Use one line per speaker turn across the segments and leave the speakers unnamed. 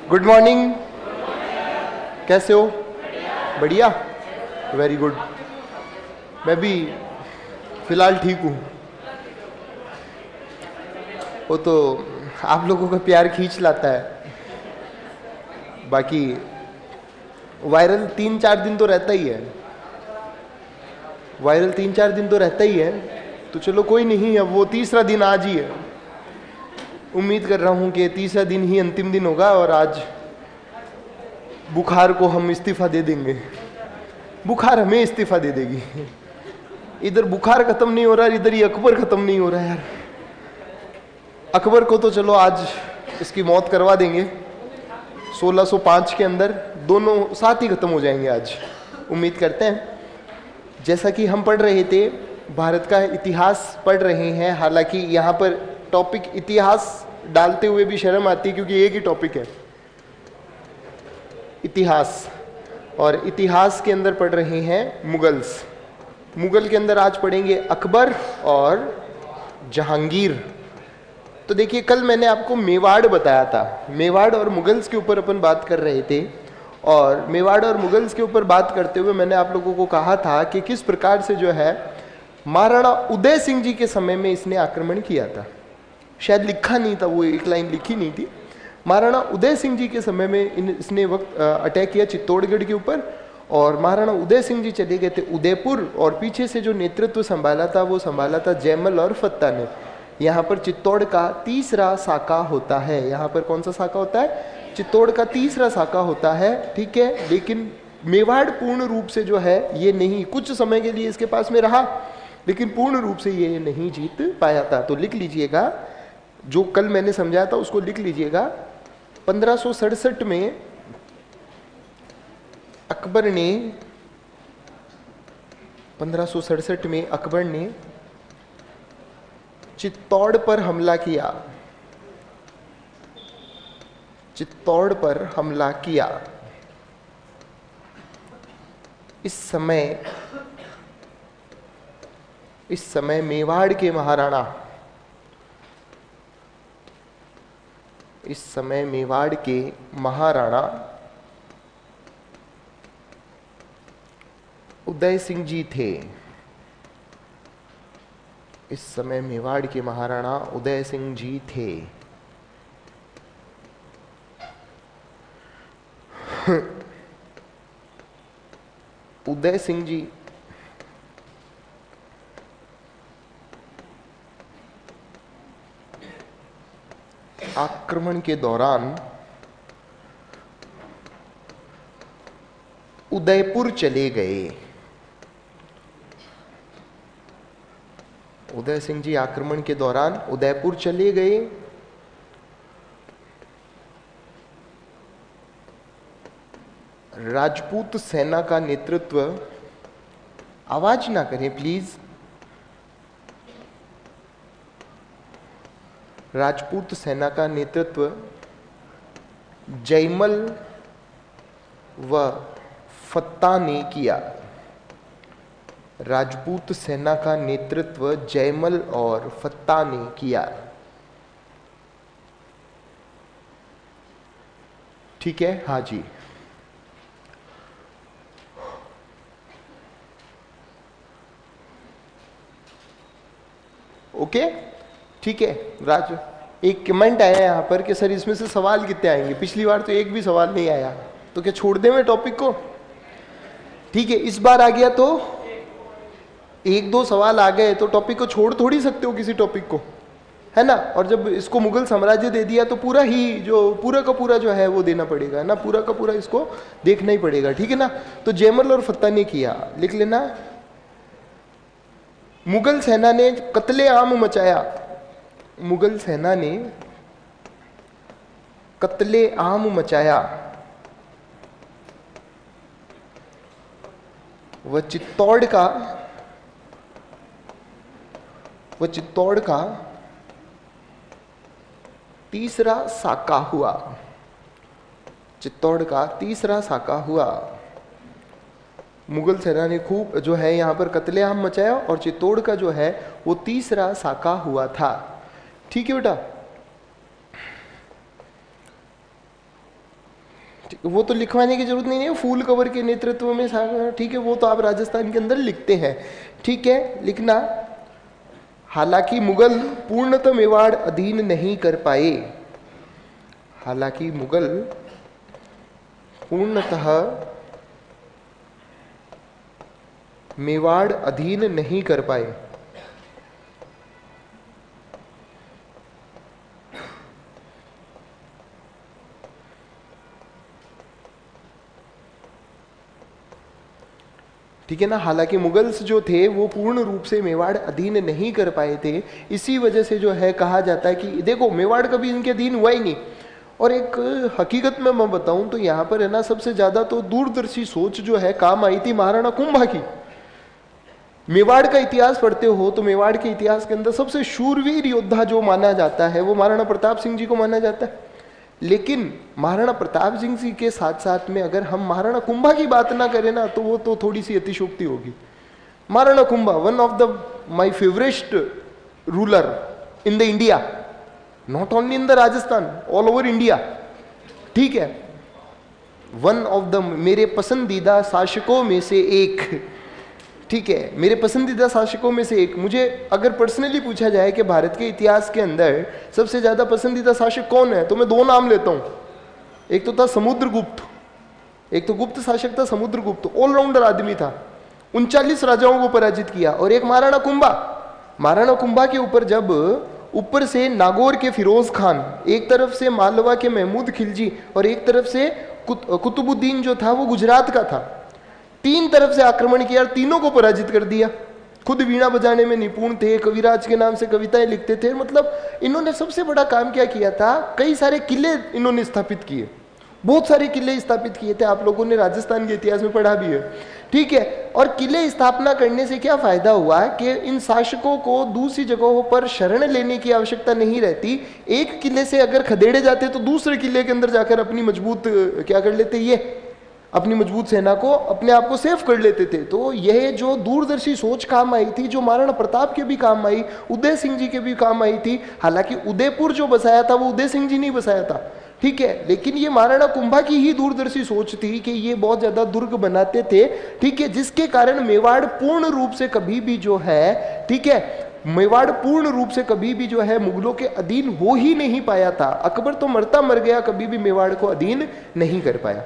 Good morning. कैसे हो? बढ़िया, वेरी गुड। मैं भी फिलहाल ठीक हूँ। वो तो आप लोगों का प्यार खींच लाता है, बाकी वायरल 3-4 दिन तो रहता ही है। वायरल 3-4 दिन तो रहता ही है, तो चलो कोई नहीं, अब वो तीसरा दिन आज ही है। उम्मीद कर रहा हूँ कि तीसरा दिन ही अंतिम दिन होगा और आज बुखार को हम इस्तीफा दे देंगे। बुखार हमें इस्तीफा दे देगी। इधर बुखार खत्म नहीं हो रहा, इधर ये अकबर खत्म नहीं हो रहा है यार। अकबर को तो चलो आज इसकी मौत करवा देंगे 1605 के अंदर, दोनों साथ ही खत्म हो जाएंगे आज, उम्मीद करते हैं। जैसा कि हम पढ़ रहे थे, भारत का इतिहास पढ़ रहे हैं। हालांकि यहाँ पर टॉपिक इतिहास डालते हुए भी शर्म आती है, क्योंकि एक ही टॉपिक है इतिहास, और इतिहास के अंदर पढ़ रहे हैं मुगल्स। मुगल के अंदर आज पढ़ेंगे अकबर और जहांगीर। तो देखिए, कल मैंने आपको मेवाड़ बताया था, मेवाड़ और मुगल्स के ऊपर अपन बात कर रहे थे, और मेवाड़ और मुगल्स के ऊपर बात करते हुए मैंने आप लोगों को कहा था कि किस प्रकार से जो है महाराणा उदय सिंह जी के समय में इसने आक्रमण किया था। शायद लिखा नहीं था, वो एक लाइन लिखी नहीं थी। महाराणा उदय सिंह जी के समय में इसने वक्त अटैक किया चित्तौड़गढ़ के ऊपर, और महाराणा उदय सिंह जी चले गए थे उदयपुर, और पीछे से जो नेतृत्व संभाला था वो संभाला था जयमल और फत्ता ने। यहाँ पर चित्तौड़ का तीसरा साका होता है। यहाँ पर कौन सा साका होता है? चित्तौड़ का तीसरा साका होता है, ठीक है। लेकिन मेवाड़ पूर्ण रूप से जो है ये नहीं, कुछ समय के लिए इसके पास में रहा, लेकिन पूर्ण रूप से ये नहीं जीत पाया था। तो लिख लीजिएगा, जो कल मैंने समझाया था उसको लिख लीजिएगा। 1567 में अकबर ने 1567 में अकबर ने चित्तौड़ पर हमला किया। चित्तौड़ पर हमला किया। इस समय मेवाड़ के महाराणा, इस समय मेवाड़ के महाराणा उदय सिंह जी थे। इस समय मेवाड़ के महाराणा उदय सिंह जी थे। उदय सिंह जी आक्रमण के दौरान उदयपुर चले गए। उदय सिंह जी आक्रमण के दौरान उदयपुर चले गए। राजपूत सेना का नेतृत्व, आवाज ना करें प्लीज, राजपूत सेना का नेतृत्व जयमल व फत्ता ने किया। राजपूत सेना का नेतृत्व जयमल और फत्ता ने किया, ठीक है। हाँ जी, ओके, ठीक है। राज, एक कमेंट आया यहाँ पर कि सर इसमें से सवाल कितने आएंगे? पिछली बार तो एक भी सवाल नहीं आया, तो क्या छोड़ दें मैं टॉपिक को? ठीक है, इस बार आ गया तो 1-2 सवाल आ गए तो टॉपिक को छोड़ थोड़ी सकते हो किसी टॉपिक को, है ना। और जब इसको मुगल साम्राज्य दे दिया तो पूरा ही जो पूरा का पूरा जो है वो देना पड़ेगा ना, पूरा का पूरा इसको देखना ही पड़ेगा, ठीक है ना। तो जयमल और फत्ता ने किया, लिख लेना। मुगल सेना ने कत्लेआम मचाया। मुगल सेना ने कत्लेआम मचाया। वह चित्तौड़ का तीसरा साका हुआ। चित्तौड़ का तीसरा साका हुआ। मुगल सेना ने खूब जो है यहाँ पर कत्लेआम मचाया, और चित्तौड़ का जो है वो तीसरा साका हुआ था, ठीक है बेटा। वो तो लिखवाने की जरूरत नहीं है, फूल कवर के नेतृत्व में सागर, ठीक है, वो तो आप राजस्थान के अंदर लिखते हैं, ठीक है, लिखना। हालांकि मुगल पूर्णतः मेवाड़ अधीन नहीं कर पाए, हालांकि मुगल पूर्णतः मेवाड़ अधीन नहीं कर पाए। ठीक है ना, हालांकि मुगल्स जो थे वो पूर्ण रूप से मेवाड़ अधीन नहीं कर पाए थे, इसी वजह से जो है कहा जाता है कि देखो मेवाड़ कभी इनके अधीन हुआ ही नहीं। और एक हकीकत में मैं बताऊं तो यहाँ पर है ना, सबसे ज्यादा तो दूरदर्शी सोच जो है काम आई थी महाराणा कुंभा की। मेवाड़ का इतिहास पढ़ते हो तो मेवाड़ के इतिहास के अंदर सबसे शूरवीर योद्धा जो माना जाता है वो महाराणा प्रताप सिंह जी को माना जाता है। लेकिन महाराणा प्रताप सिंह जी के साथ साथ में अगर हम महाराणा कुंभा की बात ना करें ना तो वो तो थोड़ी सी अतिशोक्ति होगी। Maharana Kumbha one of the my favourite ruler in the India, not only in the Rajasthan, all over India, ठीक है, वन ऑफ द मेरे पसंदीदा शासकों में से एक, ठीक है, मेरे पसंदीदा शासकों में से एक। मुझे अगर पर्सनली पूछा जाए कि भारत के इतिहास के अंदर सबसे ज्यादा पसंदीदा शासक कौन है, तो मैं दो नाम लेता हूं। एक तो था समुद्रगुप्त, एक तो गुप्त शासक था समुद्रगुप्त, ऑलराउंडर आदमी था, 39 राजाओं को पराजित किया। और एक महाराणा कुंभा, महाराणा कुंभा के ऊपर जब ऊपर से नागौर के फिरोज खान, एक तरफ से मालवा के महमूद खिलजी और एक तरफ से कुतुबुद्दीन जो था वो गुजरात का था, तीन तरफ से आक्रमण किया और तीनों को पराजित कर दिया। खुद वीणा बजाने में निपुण थे, कविराज के नाम से कविताएं लिखते थे। मतलब इन्होंने सबसे बड़ा काम क्या किया था, कई सारे किले इन्होंने स्थापित किए, बहुत सारे किले स्थापित किए थे। आप लोगों ने राजस्थान के इतिहास में पढ़ा भी है, ठीक है। और किले स्थापना करने से क्या फायदा हुआ कि इन शासकों को दूसरी जगहों पर शरण लेने की आवश्यकता नहीं रहती। एक किले से अगर खदेड़े जाते तो दूसरे किले के अंदर जाकर अपनी मजबूत क्या कर लेते, ये अपनी मजबूत सेना को, अपने आप को सेफ कर लेते थे। तो यह जो दूरदर्शी सोच काम आई थी, जो महाराणा प्रताप के भी काम आई, उदय सिंह जी के भी काम आई थी। हालांकि उदयपुर जो बसाया था वो उदय सिंह जी नहीं बसाया था, ठीक है, लेकिन ये महाराणा कुंभा की ही दूरदर्शी सोच थी कि ये बहुत ज्यादा दुर्ग बनाते थे, ठीक है, जिसके कारण मेवाड़ पूर्ण रूप से कभी भी जो है, ठीक है, मेवाड़ पूर्ण रूप से कभी भी जो है मुगलों के अधीन हो ही नहीं पाया था। अकबर तो मरता मर गया, कभी भी मेवाड़ को अधीन नहीं कर पाया।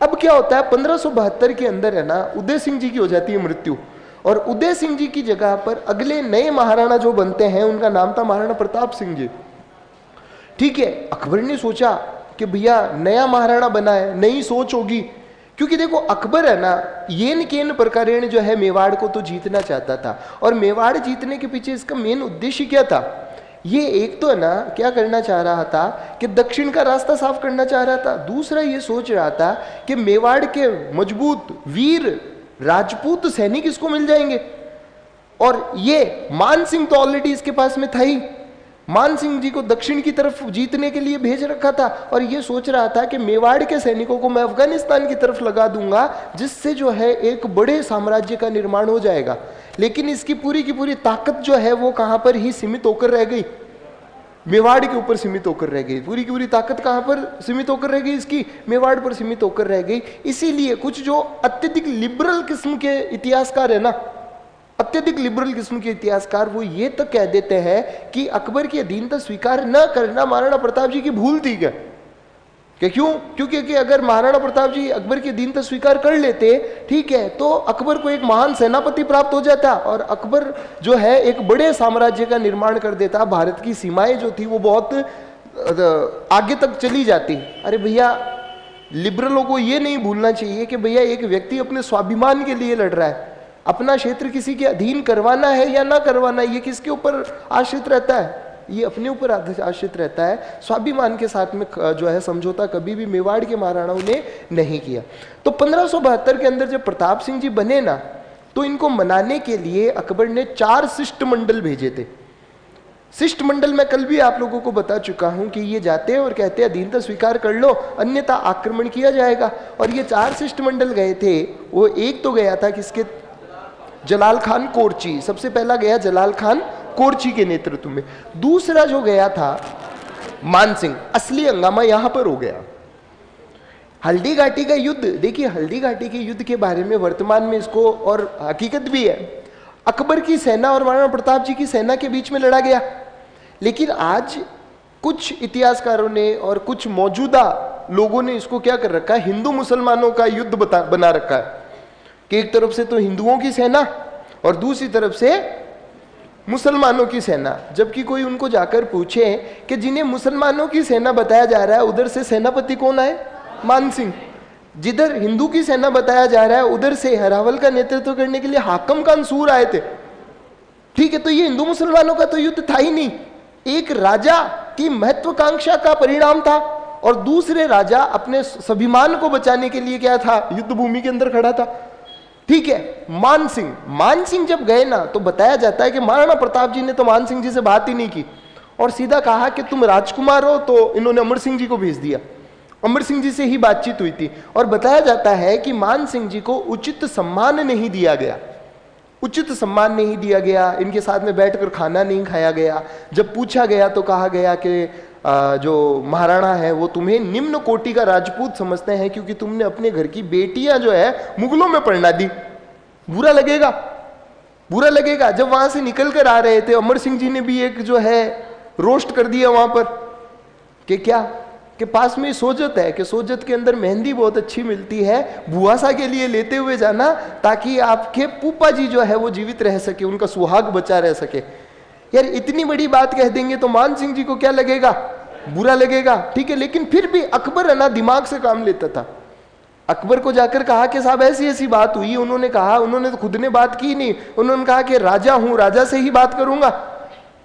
अब क्या होता है, 1572 के अंदर है ना उदय सिंह जी की हो जाती है मृत्यु, और उदय सिंह जी की जगह पर अगले नए महाराणा जो बनते हैं उनका नाम था महाराणा प्रताप सिंह जी, ठीक है। अकबर ने सोचा कि भैया नया महाराणा बना है, नई सोच होगी, क्योंकि देखो अकबर है ना येन केन प्रकारेण जो है मेवाड़ को तो जीतना चाहता था। और मेवाड़ जीतने के पीछे इसका मेन उद्देश्य क्या था, ये एक तो है ना क्या करना चाह रहा था कि दक्षिण का रास्ता साफ करना चाह रहा था, दूसरा ये सोच रहा था कि मेवाड़ के मजबूत वीर राजपूत सैनिक इसको मिल जाएंगे। और ये मान सिंह तो ऑलरेडी इसके पास में था ही, मान सिंह जी को दक्षिण की तरफ जीतने के लिए भेज रखा था, और ये सोच रहा था कि मेवाड़ के सैनिकों को मैं अफगानिस्तान की तरफ लगा दूंगा, जिससे जो है एक बड़े साम्राज्य का निर्माण हो जाएगा। लेकिन इसकी पूरी की पूरी ताकत जो है वो कहां पर ही सीमित होकर रह गई, मेवाड़ के ऊपर सीमित होकर रह गई। पूरी की पूरी ताकत कहां पर सीमित होकर रह गई, इसकी मेवाड़ पर सीमित होकर रह गई। इसीलिए कुछ जो अत्यधिक लिबरल किस्म के इतिहासकार है ना, अत्यधिक लिबरल किस्म के इतिहासकार, वो ये तक कह देते हैं कि अकबर की अधीनता स्वीकार न करना महाराणा प्रताप जी की भूल थी। क्या क्यों, क्योंकि अगर महाराणा प्रताप जी अकबर की अधीनता स्वीकार कर लेते, ठीक है, तो अकबर को एक महान सेनापति प्राप्त हो जाता और अकबर जो है एक बड़े साम्राज्य का निर्माण कर देता। भारत की सीमाएं जो थी वो बहुत आगे तक चली जाती। अरे भैया लिबरलों को ये नहीं भूलना चाहिए कि भैया एक व्यक्ति अपने स्वाभिमान के लिए लड़ रहा है, अपना क्षेत्र किसी के अधीन करवाना है या ना करवाना है ये किसके ऊपर आश्रित रहता है, ये अपने ऊपर आश्रित रहता है। स्वाभिमान के साथ में जो है समझौता कभी भी मेवाड़ के महाराणाओं ने नहीं किया। तो 1572 के अंदर जब प्रताप सिंह जी बने ना, तो इनको मनाने के लिए अकबर ने 4 शिष्टमंडल भेजे थे। शिष्टमंडल मैं कल भी आप लोगों को बता चुका हूं कि ये जाते हैं और कहते हैं अधीनता स्वीकार कर लो अन्यथा आक्रमण किया जाएगा। और ये 4 शिष्टमंडल गए थे। वो एक तो गया था किसके, जलाल खान कोरची, सबसे पहला गया जलाल खान कोरची के नेतृत्व में। दूसरा जो गया था मान सिंह। असली हंगामा यहां पर हो गया। हल्दी घाटी का युद्ध, देखिए हल्दी घाटी के युद्ध के बारे में वर्तमान में इसको, और हकीकत भी है, अकबर की सेना और महाराणा प्रताप जी की सेना के बीच में लड़ा गया। लेकिन आज कुछ इतिहासकारों ने और कुछ मौजूदा लोगों ने इसको क्या कर रखा है, हिंदू मुसलमानों का युद्ध बना रखा है कि एक तरफ से तो हिंदुओं की सेना और दूसरी तरफ से मुसलमानों की सेना। जबकि कोई उनको जाकर पूछे कि जिन्हें मुसलमानों की सेना बताया जा रहा है उधर से सेनापति कौन आए, मान सिंह। जिधर हिंदू की सेना बताया जा रहा है उधर से हरावल का नेतृत्व करने के लिए हाकम कानसूर आए थे। ठीक है, तो ये हिंदू मुसलमानों का तो युद्ध था ही नहीं, एक राजा की महत्वाकांक्षा का परिणाम था और दूसरे राजा अपने स्वाभिमान को बचाने के लिए क्या था, युद्ध भूमि के अंदर खड़ा था। ठीक है, मान सिंह जब गए ना तो बताया जाता है कि महाराणा प्रताप जी ने तो मान सिंह जी से बात ही नहीं की और सीधा कहा कि तुम राजकुमार हो, तो इन्होंने अमर सिंह जी को भेज दिया। अमर सिंह जी से ही बातचीत हुई थी और बताया जाता है कि मान सिंह जी को उचित सम्मान नहीं दिया गया, उचित सम्मान नहीं दिया गया, इनके साथ में बैठकर खाना नहीं खाया गया। जब पूछा गया तो कहा गया कि जो महाराणा है वो तुम्हें निम्न कोटि का राजपूत समझते हैं क्योंकि तुमने अपने घर की बेटियां जो है मुगलों में पढ़ना दी। बुरा लगेगा, बुरा लगेगा। जब वहां से निकल कर आ रहे थे अमर सिंह जी ने भी एक जो है रोस्ट कर दिया वहां पर कि क्या, कि पास में सोजत है कि सोजत के अंदर मेहंदी बहुत अच्छी मिलती है, बुआसा के लिए लेते हुए जाना ताकि आपके फूफा जी जो है वो जीवित रह सके, उनका सुहाग बचा रह सके। यार इतनी बड़ी बात कह देंगे तो मान सिंह जी को क्या लगेगा, बुरा लगेगा। ठीक है, लेकिन फिर भी अकबर है ना दिमाग से काम लेता था। अकबर को जाकर कहा कि साहब ऐसी ऐसी बात हुई, उन्होंने कहा, उन्होंने तो खुद ने बात की नहीं, उन्होंने कहा कि राजा हूं, राजा से ही बात करूंगा।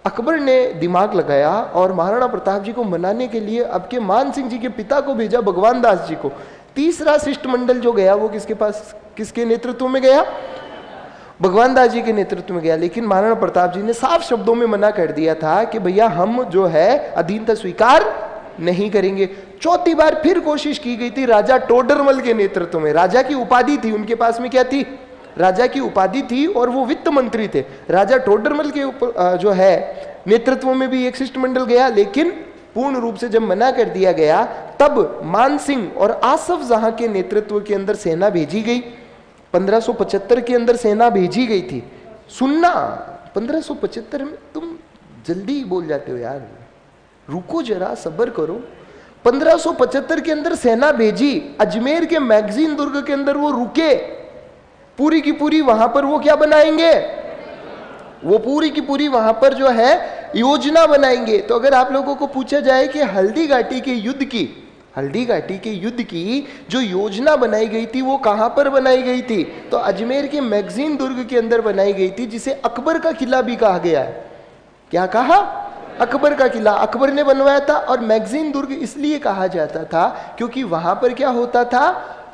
अकबर ने दिमाग लगाया और महाराणा प्रताप जी को मनाने के लिए अब के मान सिंह जी के पिता को भेजा, भगवान दास जी को। तीसरा शिष्टमंडल जो गया वो किसके पास, किसके नेतृत्व में गया, भगवान दास जी के नेतृत्व में गया। लेकिन महाराणा प्रताप जी ने साफ शब्दों में मना कर दिया था कि भैया हम जो है अधीनता स्वीकार नहीं करेंगे। चौथी बार फिर कोशिश की गई थी राजा टोडरमल के नेतृत्व में, राजा की उपाधि थी उनके पास में, क्या थी, राजा की उपाधि थी और वो वित्त मंत्री थे। राजा टोडरमल के ऊपर जो है नेतृत्व में भी एक शिष्टमंडल गया, लेकिन पूर्ण रूप से जब मना कर दिया गया तब मान सिंह और आसफ जहां के नेतृत्व के अंदर सेना भेजी गई। 1575 के अंदर सेना भेजी गई थी। सुनना, 1575 में तुम जल्दी बोल जाते हो यार, रुको जरा, सब्र करो। 1575 के अंदर सेना भेजी, अजमेर के मैगजीन दुर्ग के अंदर वो रुके, पूरी की पूरी वहां पर वो क्या बनाएंगे, वो पूरी की पूरी वहां पर जो है योजना बनाएंगे। तो अगर आप लोगों को पूछा जाए कि हल्दी घाटी के युद्ध की जो योजना बनाई गई थी वो कहां पर बनाई गई थी, तो अजमेर के मैगजीन दुर्ग के अंदर बनाई गई थी, जिसे अकबर का किला भी कहा गया है। क्या कहा, अकबर का किला अकबर ने बनवाया था। और मैगजीन दुर्ग इसलिए कहा जाता था क्योंकि वहां पर क्या होता था,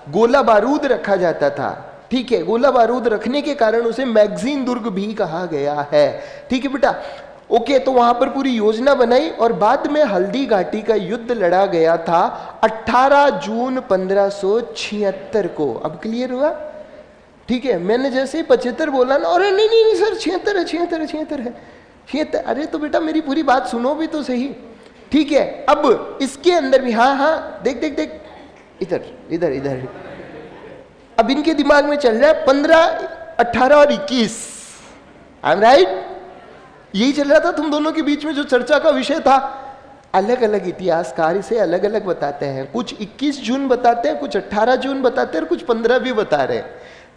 गोला बारूद रखा जाता था। ठीक है, गोला बारूद रखने के कारण उसे मैगजीन दुर्ग भी कहा गया है। ठीक है बेटा, ओके। तो वहां पर पूरी योजना बनाई और बाद में हल्दी घाटी का युद्ध लड़ा गया था 18 जून 1576 को। अब क्लियर हुआ? ठीक है, मैंने जैसे ही 75 बोला ना, अरे नहीं नहीं, नहीं सर 76 है, 76 है, 76। अरे तो बेटा मेरी पूरी बात सुनो भी तो सही। ठीक है, अब इसके अंदर भी, हाँ हाँ, देख देख देख, इधर इधर इधर, अब इनके दिमाग में चल रहा है 15, 18 और 21। I am right? यही चल रहा था तुम दोनों के बीच में जो चर्चा का विषय था। अलग अलग इतिहासकार इसे अलग अलग बताते हैं, कुछ 21 जून बताते हैं, कुछ 18 जून बताते हैं और कुछ 15 भी बता रहे हैं।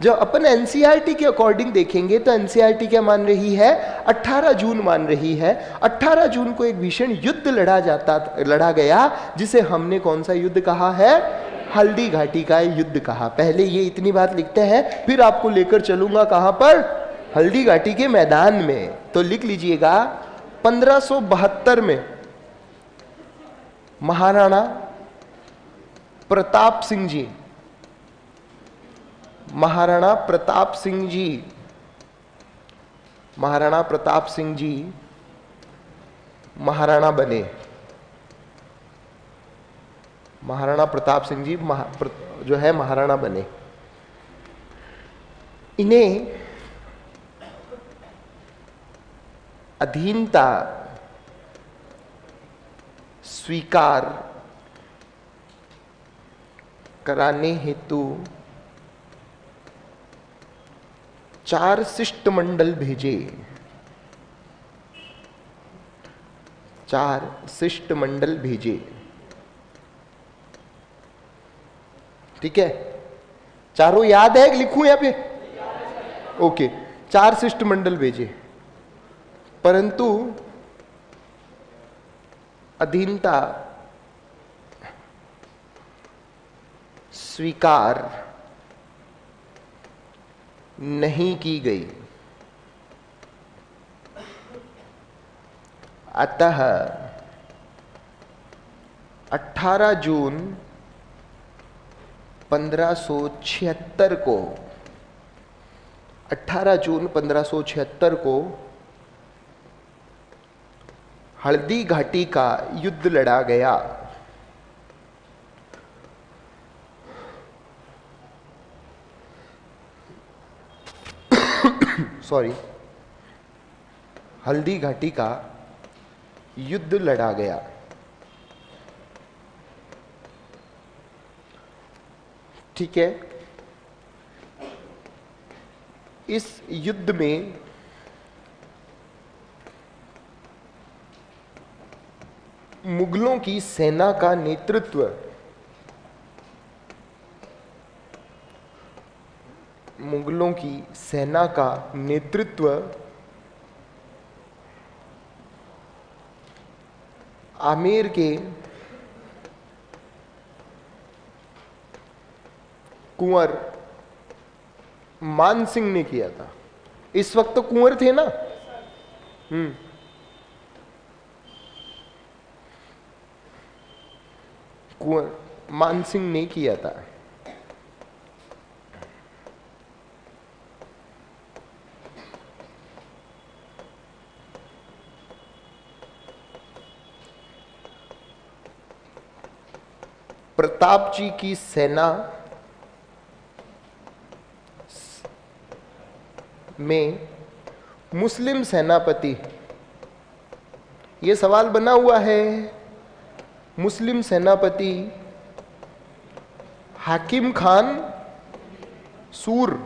जब अपन एनसीईआरटी के अकॉर्डिंग देखेंगे तो एनसीईआरटी क्या मान रही है, 18 जून मान रही है। 18 जून को एक भीषण युद्ध लड़ा गया, जिसे हमने कौन सा युद्ध कहा है, हल्दी घाटी का युद्ध कहा। पहले ये इतनी बात लिखते हैं, फिर आपको लेकर चलूंगा कहां पर, हल्दी घाटी के मैदान में। तो लिख लीजिएगा, 1572 में महाराणा प्रताप सिंह जी, महाराणा प्रताप सिंह जी, महाराणा प्रताप सिंह जी महाराणा बने। महाराणा प्रताप सिंह जी जो है महाराणा बने। इन्हें अधीनता स्वीकार कराने हेतु 4 शिष्टमंडल भेजे। 4 शिष्टमंडल भेजे। ठीक है, चारों याद है? लिखूं यहां पे? ओके, 4 शिष्टमंडल भेजे, परंतु अधीनता स्वीकार नहीं की गई। अतः 18 जून 1576 को 18 जून 1576 को हल्दी घाटी का युद्ध लड़ा गया। सॉरी, हल्दी घाटी का युद्ध लड़ा गया। ठीक है, इस युद्ध में मुगलों की सेना का नेतृत्व आमेर के कुंवर मान सिंह ने किया था। इस वक्त तो कुंवर थे ना? कुंवर मान सिंह ने किया था। प्रताप जी की सेना में मुस्लिम सेनापति, यह सवाल बना हुआ है, मुस्लिम सेनापति हाकिम खान सूर,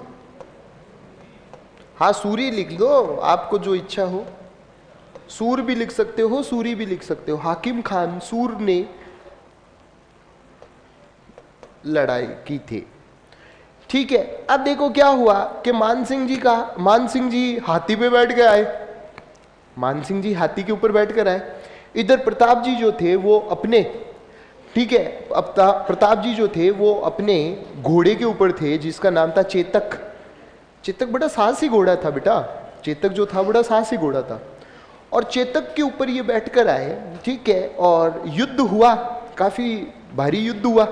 हाँ सूरी लिख दो, आपको जो इच्छा हो, सूर भी लिख सकते हो, सूरी भी लिख सकते हो। हाकिम खान सूर ने लड़ाई की थी। ठीक है, अब देखो क्या हुआ कि मान सिंह जी हाथी पे बैठ के आए। मान सिंह जी हाथी के ऊपर बैठ कर आए। इधर प्रताप जी जो थे वो अपने, ठीक है, अब प्रताप जी जो थे वो अपने घोड़े के ऊपर थे जिसका नाम था चेतक। चेतक बड़ा साहसी घोड़ा था बेटा, चेतक जो था बड़ा साहसी घोड़ा था। और चेतक के ऊपर ये बैठ कर आए, ठीक है, और युद्ध हुआ, काफी भारी युद्ध हुआ।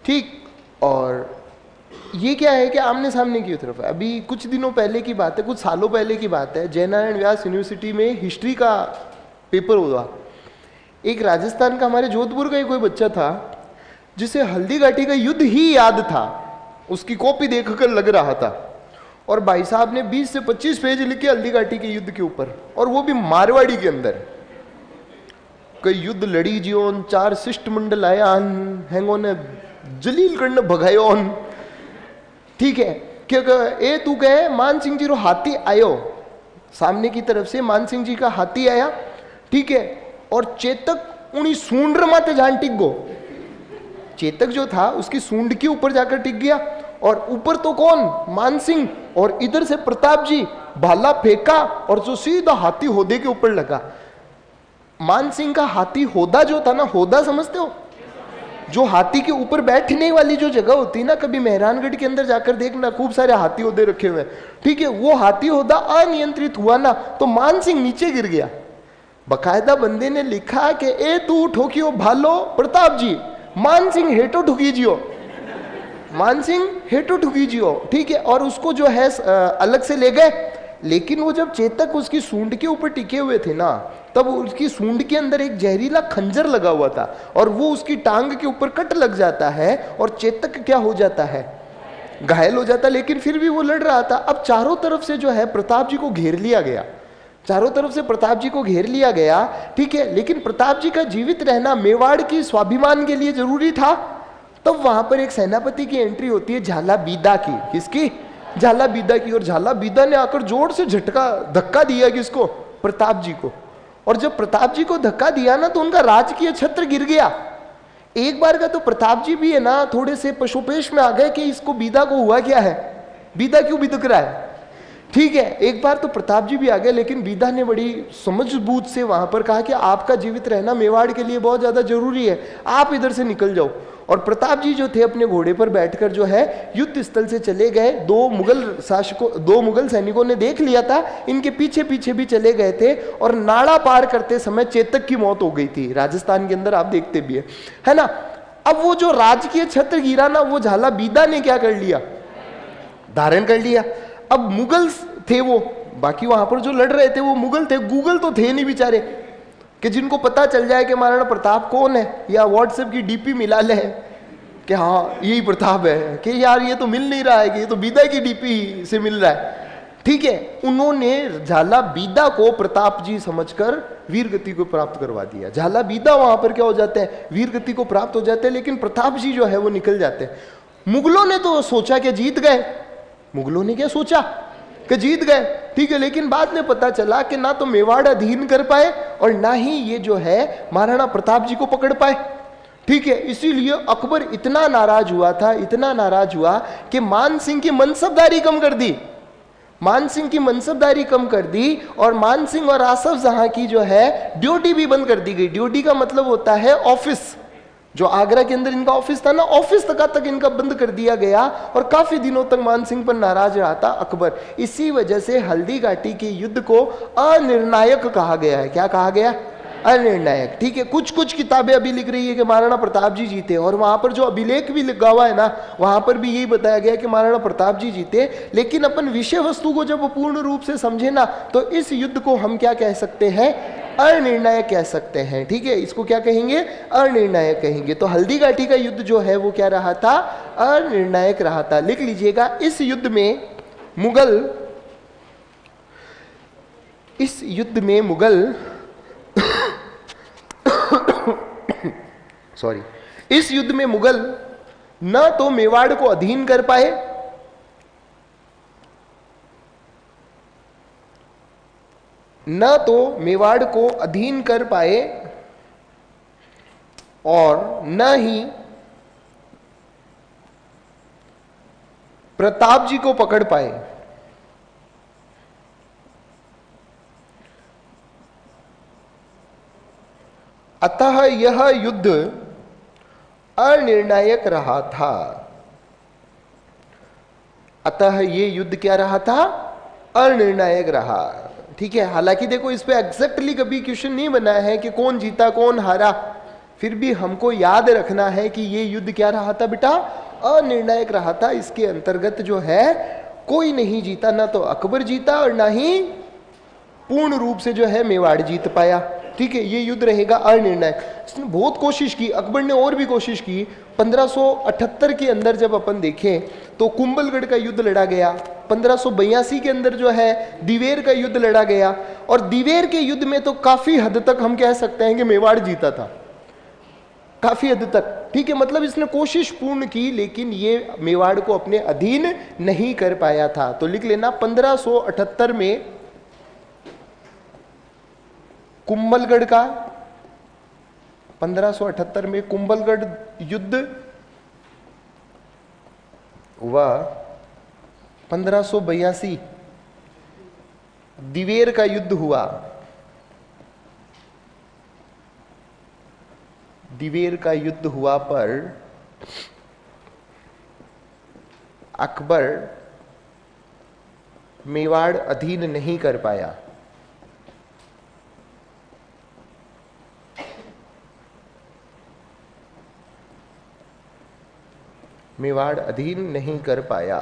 ठीक, और ये क्या है कि आमने सामने की तरफ है। अभी कुछ दिनों पहले की बात है, कुछ सालों पहले की बात है, जयनारायण व्यास यूनिवर्सिटी में हिस्ट्री का पेपर हुआ। एक राजस्थान का, हमारे जोधपुर का ही कोई बच्चा था जिसे हल्दी घाटी का युद्ध ही याद था, उसकी कॉपी देखकर लग रहा था। और भाई साहब ने 20 से 25 पेज लिखे हल्दी घाटी के युद्ध के ऊपर, और वो भी मारवाड़ी के अंदर। कई युद्ध लड़ी जियोन, 4 शिष्टमंडल आया हैंगो ने जलील करने भगायोन। ठीक है, क्योंकि ए तू कहे मान सिंह जी रो हाथी आयो, सामने की तरफ से मान सिंह जी का हाथी आया। ठीक है, और चेतक उन्हीं सूंड माते जान टिक गो। चेतक जो था उसकी सूंड के ऊपर जाकर टिक गया, और ऊपर तो कौन, मान सिंह, और इधर से प्रताप जी भाला फेंका और जो सीधा हाथी होदे के ऊपर लगा। मान सिंह का हाथी होदा जो था ना, होदा समझते हो, जो हाथी के ऊपर बैठने वाली जो जगह होती है ना, कभी मेहरानगढ़ के अंदर जाकर देखना, खूब सारे हाथी होदे रखे हुए हैं। ठीक है, वो हाथी होदा अनियंत्रित हुआ ना, तो मान सिंह नीचे गिर गया। बकायदा बंदे ने लिखा कि ए तू ठोकियो भालो प्रताप जी, मान सिंह हेटो ठुकी जियो, मान सिंह हेटो ठुकी जियो। ठीक है, और उसको जो है अलग से ले गए। लेकिन वो जब चेतक उसकी सूंड के ऊपर टिके हुए थे ना, तब उसकी सूंड के अंदर एक जहरीला खंजर लगा हुआ था, और वो उसकी टांग के ऊपर कट लग जाता है और चेतक क्या हो जाता है, घायल हो जाता। लेकिन फिर भी वो लड़ रहा था। अब चारों तरफ से जो है प्रताप जी को घेर लिया गया, चारों तरफ से प्रताप जी को घेर लिया गया। ठीक है, लेकिन प्रताप जी का जीवित रहना मेवाड़ की स्वाभिमान के लिए जरूरी था। तब वहां पर एक सेनापति की एंट्री होती है झाला बीदा की। किसकी? झाला बीदा की। और झाला बीदा ने आकर जोर से झटका धक्का दिया किसको? प्रताप जी को। और जब प्रताप जी को धक्का दिया ना तो उनका राजकीय छत्र गिर गया। एक बार का तो प्रताप जी भी है ना थोड़े से पशुपेश में आ गए कि इसको बीदा को हुआ क्या है, बीदा क्यों बिदक रहा है। ठीक है, एक बार तो प्रताप जी भी आ गए, लेकिन बीदा ने बड़ी समझबूझ से वहां पर कहा कि आपका जीवित रहना मेवाड़ के लिए बहुत ज्यादा जरूरी है, आप इधर से निकल जाओ। और प्रताप जी जो थे अपने घोड़े पर बैठकर जो है युद्ध स्थल से चले गए। दो मुगल सैनिकों ने देख लिया था, इनके पीछे पीछे भी चले गए थे और नाड़ा पार करते समय चेतक की मौत हो गई थी। राजस्थान के अंदर आप देखते भी है ना। अब वो जो राजकीय छत्र गिरा ना, वो झाला बीदा ने क्या कर लिया? धारण कर लिया। अब मुगल थे वो, बाकी वहां पर जो लड़ रहे थे वो मुगल थे, गूगल तो थे नहीं बेचारे कि जिनको पता चल जाए कि महाराणा प्रताप कौन है, या व्हाट्सएप की डीपी मिला ले कि हाँ यही प्रताप है, कि यार ये तो मिल नहीं रहा है, कि ये तो बीदा की डीपी से मिल रहा है। ठीक है, उन्होंने झाला बीदा को प्रताप जी समझकर वीर गति को प्राप्त करवा दिया। झाला बीदा वहां पर क्या हो जाते हैं? वीर गति को प्राप्त हो जाते हैं, लेकिन प्रताप जी जो है वो निकल जाते हैं। मुगलों ने तो सोचा कि जीत गए, मुगलों ने क्या सोचा कि जीत गए, ठीक है, लेकिन बाद में पता चला कि ना तो मेवाड़ अधीन कर पाए और ना ही ये जो है महाराणा प्रताप जी को पकड़ पाए। ठीक है, इसीलिए अकबर इतना नाराज हुआ था, इतना नाराज हुआ कि मान सिंह की मनसबदारी कम कर दी, मान सिंह की मनसबदारी कम कर दी, और मान सिंह और आसफ जहां की जो है ड्यूटी भी बंद कर दी गई। ड्यूटी का मतलब होता है ऑफिस, जो आगरा के अंदर इनका ऑफिस था ना, ऑफिस तक इनका बंद कर दिया गया। और काफी दिनों तक मान सिंह पर नाराज रहा था अकबर। इसी वजह से हल्दी घाटी के युद्ध को अनिर्णायक कहा गया है। क्या कहा गया? अनिर्णायक। ठीक है, कुछ कुछ किताबें अभी लिख रही है कि महाराणा प्रताप जी जीते, और वहां पर जो अभिलेख भी लिखा हुआ है ना, वहां पर भी यही बताया गया कि महाराणा प्रताप जी जीते। लेकिन अपन विषय वस्तु को जब पूर्ण रूप से समझे ना, तो इस युद्ध को हम क्या कह सकते हैं? अनिर्णायक कह सकते हैं। ठीक है, इसको क्या कहेंगे? अनिर्णायक कहेंगे। तो हल्दी घाटी का युद्ध जो है वो क्या रहा था? अनिर्णायक रहा था। लिख लीजिएगा, इस युद्ध में मुगल सॉरी, इस युद्ध में मुगल न तो मेवाड़ को अधीन कर पाए, न तो मेवाड़ को अधीन कर पाए, और न ही प्रताप जी को पकड़ पाए। अतः यह युद्ध अनिर्णायक रहा था। अतः ये युद्ध क्या रहा था? अनिर्णायक रहा। ठीक है, हालांकि देखो इस पे एग्जैक्टली कभी क्वेश्चन नहीं बना है कि कौन जीता कौन हारा, फिर भी हमको याद रखना है कि ये युद्ध क्या रहा था बेटा? अनिर्णायक रहा था। इसके अंतर्गत जो है कोई नहीं जीता, ना तो अकबर जीता और ना ही पूर्ण रूप से जो है मेवाड़ जीत पाया। ठीक है, ये युद्ध रहेगा अनिर्णायक। इसने बहुत कोशिश की, अकबर ने और भी कोशिश की। 1578 के अंदर जब अपन देखें तो कुंभलगढ़ का युद्ध लड़ा गया। 1582 के अंदर जो है दिवेर का युद्ध लड़ा गया, और दिवेर के युद्ध में तो काफी हद तक हम कह सकते हैं कि मेवाड़ जीता था, काफी हद तक। ठीक है, मतलब इसने कोशिश पूर्ण की, लेकिन ये मेवाड़ को अपने अधीन नहीं कर पाया था। तो लिख लेना, 1578 में कुंभलगढ़ का, 1578 में कुंभलगढ़ युद्ध हुआ। 1582 दिवेर का युद्ध हुआ। दिवेर का युद्ध हुआ पर अकबर मेवाड़ अधीन नहीं कर पाया। मेवाड़ अधीन नहीं कर पाया।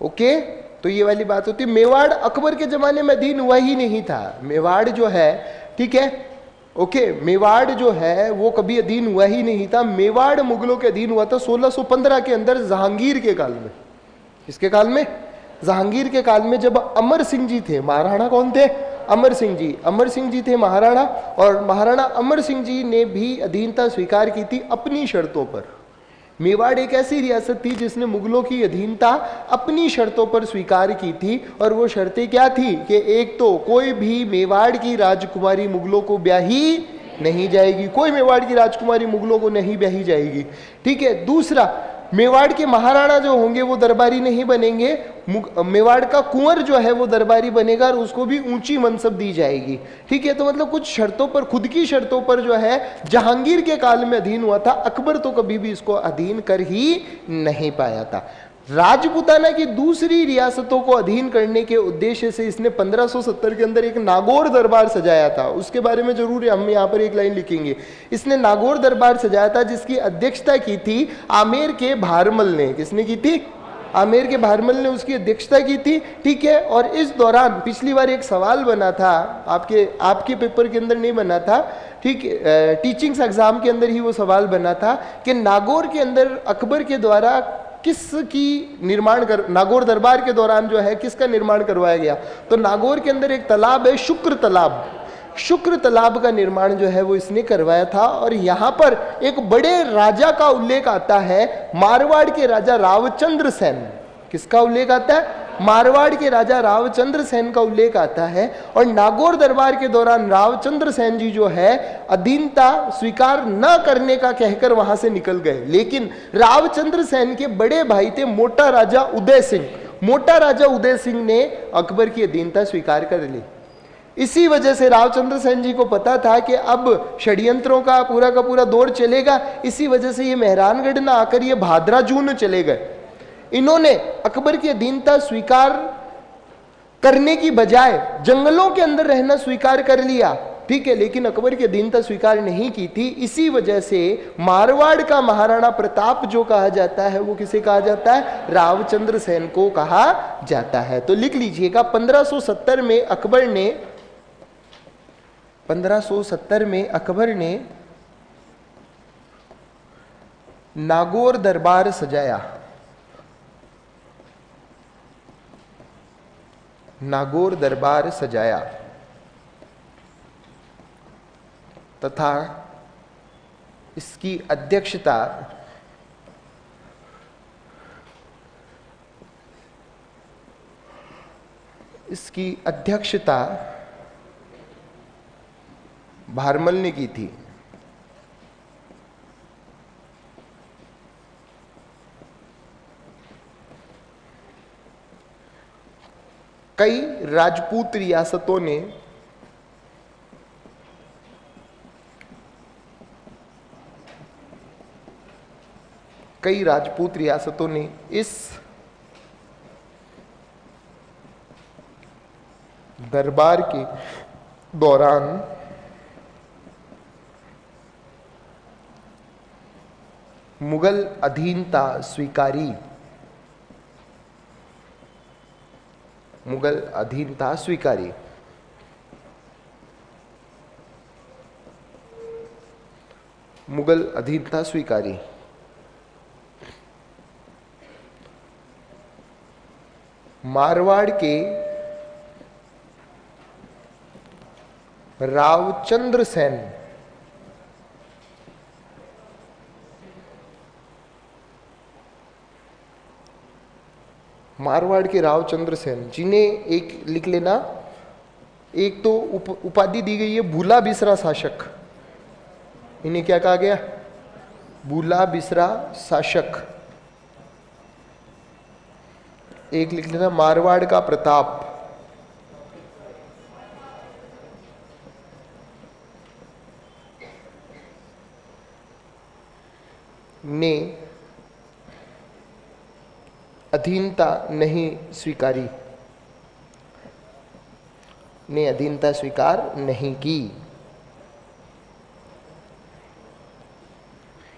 ओके, तो ये वाली बात होती है। मेवाड़ अकबर के जमाने में अधीन हुआ ही नहीं था। मेवाड़ जो है, ठीक है, ओके, मेवाड़ जो है वो कभी अधीन हुआ ही नहीं था। मेवाड़ मुगलों के अधीन हुआ था 1615 के अंदर, जहांगीर के काल में। इसके काल में, जहांगीर के काल में, जब अमर सिंह जी थे, महाराणा कौन थे? अमर सिंह जी, अमर सिंह जी थे महाराणा, और महाराणा अमर सिंह जी ने भी अधीनता स्वीकार की थी अपनी शर्तों पर। मेवाड़ एक ऐसी रियासत थी जिसने मुगलों की अधीनता अपनी शर्तों पर स्वीकार की थी, और वो शर्तें क्या थी कि एक तो कोई भी मेवाड़ की राजकुमारी मुगलों को ब्याही नहीं जाएगी, कोई मेवाड़ की राजकुमारी मुगलों को नहीं ब्याही जाएगी, ठीक है। दूसरा, मेवाड़ के महाराणा जो होंगे वो दरबारी नहीं बनेंगे, मेवाड़ का कुंवर जो है वो दरबारी बनेगा और उसको भी ऊंची मनसब दी जाएगी, ठीक है। तो मतलब कुछ शर्तों पर, खुद की शर्तों पर जो है जहांगीर के काल में अधीन हुआ था, अकबर तो कभी भी इसको अधीन कर ही नहीं पाया था। राजपूताना की दूसरी रियासतों को अधीन करने के उद्देश्य से इसने 1570 के अंदर एक नागौर दरबार सजाया था, उसके बारे में जरूर हम यहाँ पर एक लाइन लिखेंगे। इसने नागौर दरबार सजाया था जिसकी अध्यक्षता की थी आमेर के भारमल ने। किसने की थी? आमेर के भारमल ने उसकी अध्यक्षता की थी, ठीक है। और इस दौरान पिछली बार एक सवाल बना था, आपके पेपर के अंदर नहीं बना था, ठीक, टीचिंग्स एग्जाम के अंदर ही वो सवाल बना था कि नागौर के अंदर अकबर के द्वारा नागौर दरबार के दौरान जो है किसका निर्माण करवाया गया। तो नागौर के अंदर एक तालाब है, शुक्र तालाब, शुक्र तालाब का निर्माण जो है वो इसने करवाया था। और यहां पर एक बड़े राजा का उल्लेख आता है, मारवाड़ के राजा रावचंद्र सेन। किसका उल्लेख आता है? मारवाड़ के राजा रावचंद्र सेन का उल्लेख आता है। और नागौर दरबार के दौरान रावचंद्र सेन जी जो है अधीनता स्वीकार न करने का कहकर वहां से निकल गए, लेकिन रावचंद्र सेन के बड़े भाई थे मोटा राजा उदय सिंह। मोटा राजा उदय सिंह ने अकबर की अधीनता स्वीकार कर ली। इसी वजह से रावचंद्र सेन जी को पता था कि अब षड्यंत्रों का पूरा दौर चलेगा, इसी वजह से ये मेहरानगढ़ ना आकर ये भादरा जून चले गए। इन्होंने अकबर की अधीनता स्वीकार करने की बजाय जंगलों के अंदर रहना स्वीकार कर लिया, ठीक है, लेकिन अकबर की अधीनता स्वीकार नहीं की थी। इसी वजह से मारवाड़ का महाराणा प्रताप जो कहा जाता है वो किसे कहा जाता है? रावचंद्र सेन को कहा जाता है। तो लिख लीजिएगा 1570 में अकबर ने नागौर दरबार सजाया। नागौर दरबार सजाया तथा इसकी अध्यक्षता भारमल ने की थी। कई राजपूत रियासतों ने इस दरबार के दौरान मुगल अधीनता स्वीकारी। मुगल अधीनता स्वीकारी। मुगल अधीनता स्वीकारी। मारवाड़ के रावचंद्र सेन मारवाड़ के रावचंद्र सेन जिन्हें एक लिख लेना, एक तो उपाधि दी गई है भूला बिसरा शासक। इन्हें क्या कहा गया? भूला बिसरा शासक। एक लिख लेना मारवाड़ का प्रताप। ने अधीनता नहीं स्वीकारी, ने अधीनता स्वीकार नहीं की।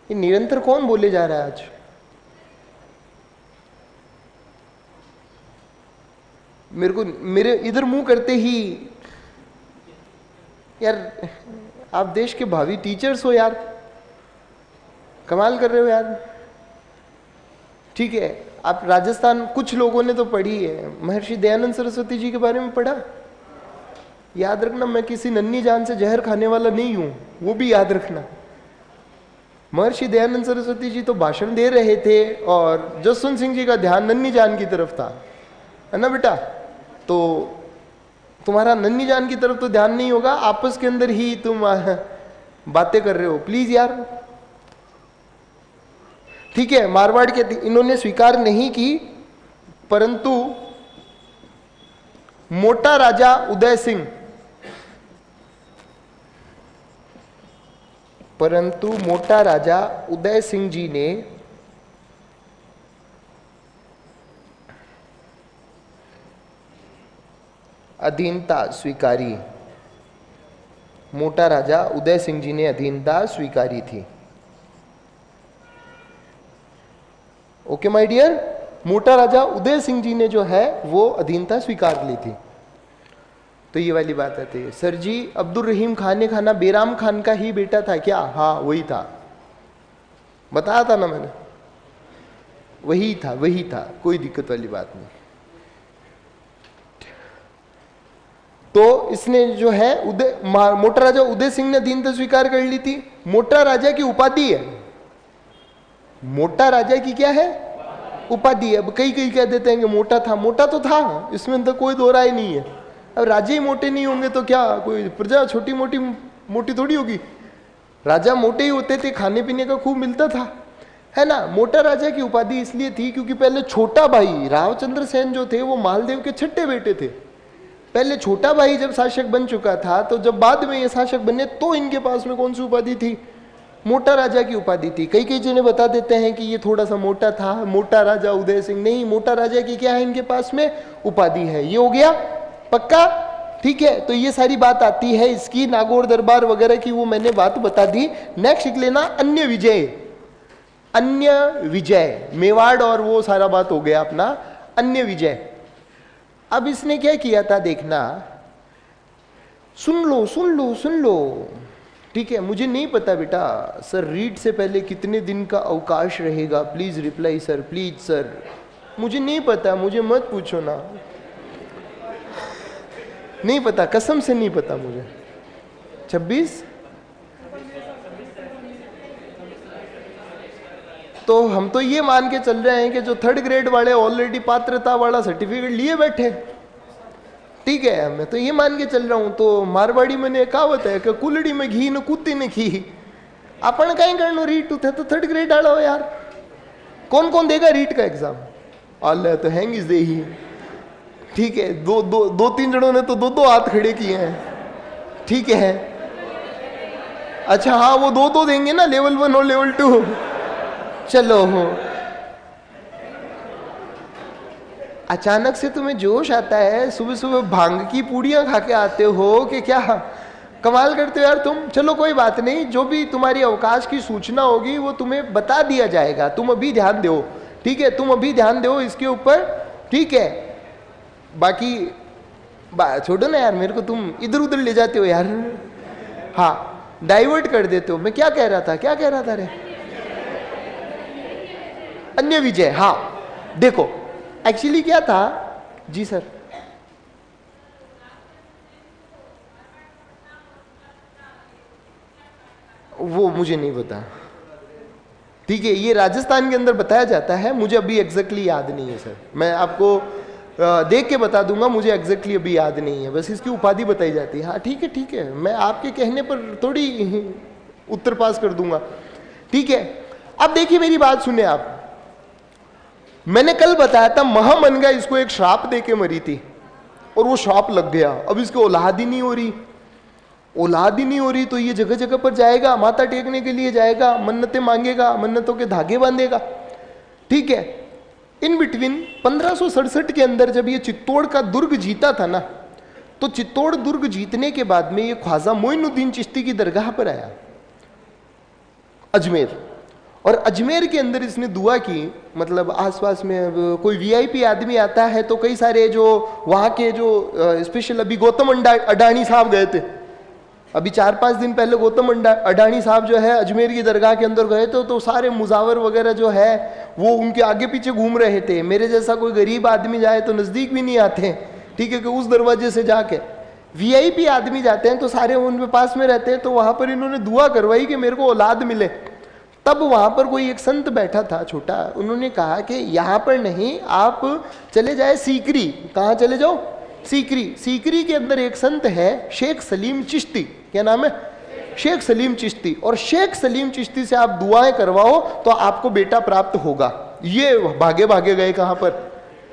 ये निरंतर कौन बोले जा रहा है आज? मेरे इधर मुंह करते ही यार आप देश के भावी टीचर्स हो यार, कमाल कर रहे हो यार। ठीक है, आप राजस्थान, कुछ लोगों ने तो पढ़ी है, महर्षि दयानंद सरस्वती जी के बारे में पढ़ा? याद रखना, मैं किसी नन्ही जान से जहर खाने वाला नहीं हूं, वो भी याद रखना। महर्षि दयानंद सरस्वती जी तो भाषण दे रहे थे और जसवंत सिंह जी का ध्यान नन्ही जान की तरफ था, है ना बेटा? तो तुम्हारा नन्ही जान की तरफ तो ध्यान नहीं होगा, आपस के अंदर ही तुम बातें कर रहे हो, प्लीज यार। ठीक है, मारवाड़ के इन्होंने स्वीकार नहीं की, परंतु मोटा राजा उदय सिंह, मोटा राजा उदय सिंह जी ने अधीनता स्वीकारी। मोटा राजा उदय सिंह जी ने अधीनता स्वीकारी थी। ओके माय डियर, मोटा राजा उदय सिंह जी ने जो है वो अधीनता स्वीकार ली थी। तो ये वाली बात आती है, सर जी अब्दुल रहीम खान ने खाना बेराम खान का ही बेटा था क्या? हाँ वही था, बताया था ना मैंने, वही था, कोई दिक्कत वाली बात नहीं। तो इसने जो है मोटा राजा उदय सिंह ने अधीनता स्वीकार कर ली थी। मोटा राजा की उपाधि है, मोटा राजा की क्या है? उपाधि है। अब कई कह देते हैं कि मोटा था, मोटा तो था, इसमें तो कोई दो राय नहीं है। अब राजा ही मोटे नहीं होंगे तो क्या कोई प्रजा छोटी मोटी थोड़ी होगी? राजा मोटे ही होते थे, खाने पीने का खूब मिलता था, है ना? मोटा राजा की उपाधि इसलिए थी क्योंकि पहले छोटा भाई रावचंद्र सेन जो थे वो मालदेव के छठे बेटे थे। पहले छोटा भाई जब शासक बन चुका था, तो जब बाद में ये शासक बने तो इनके पास में कौन सी उपाधि थी? मोटा राजा की उपाधि थी। कई जने बता देते हैं कि ये थोड़ा सा मोटा था, मोटा राजा उदय सिंह। नहीं, मोटा राजा की क्या है इनके पास में? उपाधि है। ये हो गया पक्का? ठीक है, तो ये सारी बात आती है इसकी, नागौर दरबार वगैरह की वो मैंने बात बता दी। नेक्स्ट लिख लेना अन्य विजय। अन्य विजय, मेवाड़ और वो सारा बात हो गया अपना अन्य विजय। अब इसने क्या किया था देखना, सुन लो। ठीक है, मुझे नहीं पता बेटा सर रीड से पहले कितने दिन का अवकाश रहेगा, please reply sir, please sir. मुझे नहीं पता, मुझे मत पूछो ना, नहीं पता, कसम से नहीं पता मुझे। 26 तो हम तो ये मान के चल रहे हैं कि जो 3rd ग्रेड वाले ऑलरेडी पात्रता वाला सर्टिफिकेट लिए बैठे। ठीक है, मैं तो ये मान के चल रहा हूं। तो मारवाड़ी में कहावत है कि कुलड़ी में घी न कुत्ती ने घी। अपन कहीं करनो रीट उठे तो 3rd ग्रेड आड़ो यार। कौन देगा रीट का एग्जाम? अल्लाह तो हैंगिस दे ही। ठीक है, दो तीन जनों ने तो दो हाथ खड़े किए हैं। ठीक है, अच्छा हाँ, वो दो देंगे ना, लेवल 1 और लेवल 2। चलो हो, अचानक से तुम्हें जोश आता है, सुबह सुबह भांग की पूड़ियां खा के आते हो कि क्या? कमाल करते हो यार तुम। चलो कोई बात नहीं, जो भी तुम्हारी अवकाश की सूचना होगी वो तुम्हें बता दिया जाएगा। तुम अभी ध्यान दो, ठीक है? तुम अभी ध्यान दो इसके ऊपर, ठीक है? बाकी छोड़ो ना यार, मेरे को तुम इधर उधर ले जाते हो यार। हाँ, डाइवर्ट कर देते हो। मैं क्या कह रहा था रे? अन्य विजय। हाँ देखो, एक्चुअली क्या था जी सर, वो मुझे नहीं पता। ठीक है, ये राजस्थान के अंदर बताया जाता है, मुझे अभी एग्जैक्टली याद नहीं है सर। मैं आपको देख के बता दूंगा, मुझे एग्जैक्टली अभी याद नहीं है, बस इसकी उपाधि बताई जाती है। हाँ ठीक है, मैं आपके कहने पर थोड़ी उत्तर पास कर दूंगा। ठीक है, अब देखिए मेरी बात सुने आप। मैंने कल बताया था महामनगा इसको एक श्राप दे के मरी थी और वो श्राप लग गया। अब इसकी औलाद ही नहीं हो रही, तो ये जगह जगह पर जाएगा, माथा टेकने के लिए जाएगा, मन्नतें मांगेगा, मन्नतों के धागे बांधेगा। ठीक है, इन बिटवीन 1567 के अंदर जब ये चित्तौड़ का दुर्ग जीता था ना, तो चित्तौड़ दुर्ग जीतने के बाद में ये ख्वाजा मोइनुद्दीन चिश्ती की दरगाह पर आया अजमेर, और अजमेर के अंदर इसने दुआ की। मतलब आसपास में कोई वीआईपी आदमी आता है तो कई सारे जो वहाँ के जो स्पेशल, अभी गौतम अडानी साहब गए थे, अभी 4-5 दिन पहले गौतम अडानी साहब जो है अजमेर की दरगाह के अंदर गए थे, तो सारे मुजावर वगैरह जो है वो उनके आगे पीछे घूम रहे थे। मेरे जैसा कोई गरीब आदमी जाए तो नज़दीक भी नहीं आते, ठीक है, कि उस दरवाजे से जाके वीआईपी आदमी जाते हैं तो सारे उनके पास में रहते हैं, तो वहां पर इन्होंने दुआ करवाई कि मेरे को औलाद मिले। तब वहां पर कोई एक संत बैठा था छोटा, उन्होंने कहा कि यहां पर नहीं, आप चले जाए सीकरी। कहाँ चले जाओ? सीकरी। सीकरी के अंदर एक संत है शेख सलीम चिश्ती। क्या नाम है? शेख सलीम चिश्ती। और शेख सलीम चिश्ती से आप दुआएं करवाओ तो आपको बेटा प्राप्त होगा। ये भागे भागे गए कहां पर?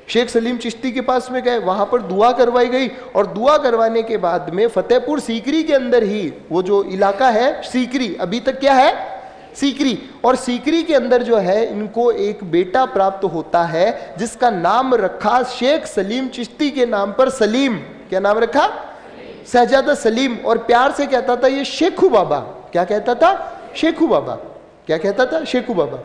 शेख सलीम चिश्ती के पास में गए, वहां पर दुआ करवाई गई। और दुआ करवाने के बाद में फतेहपुर सीकरी के अंदर ही, वो जो इलाका है सीकरी, अभी तक क्या है? सीकरी। और सीकरी के अंदर जो है इनको एक बेटा प्राप्त होता है जिसका नाम रखा शेख सलीम चिश्ती के नाम पर सलीम। क्या नाम रखा? शहजादा सलीम। और प्यार से कहता था ये शेखू बाबा। क्या कहता था? शेखू बाबा। क्या कहता था? शेखू बाबा।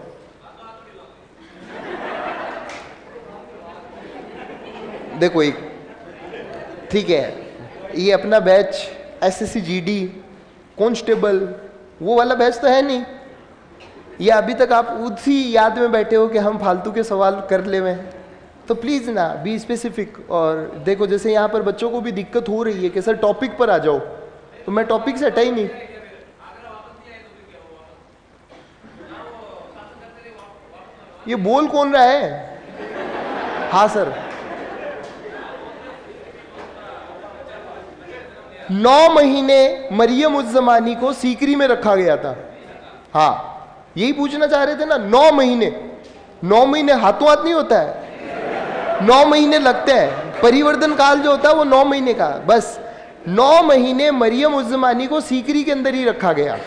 देखो एक ठीक है, ये अपना बैच एसएससी जीडी कांस्टेबल वो वाला बैच तो है नहीं। ये अभी तक आप उसी याद में बैठे हो कि हम फालतू के सवाल कर ले में। तो प्लीज ना बी स्पेसिफिक। और देखो जैसे यहाँ पर बच्चों को भी दिक्कत हो रही है कि सर टॉपिक पर आ जाओ, तो मैं टॉपिक से हटा ही नहीं। ये बोल कौन रहा है? हाँ सर। 9 महीने मरियम उज जमानी को सीकरी में रखा गया था। हाँ यही पूछना चाह रहे थे ना। 9 महीने, 9 महीने हाथों हाथ नहीं होता है, 9 महीने लगते हैं। परिवर्तन काल जो होता है वो 9 महीने का। बस 9 महीने मरियम उज जमानी को सीकरी के अंदर ही रखा गया।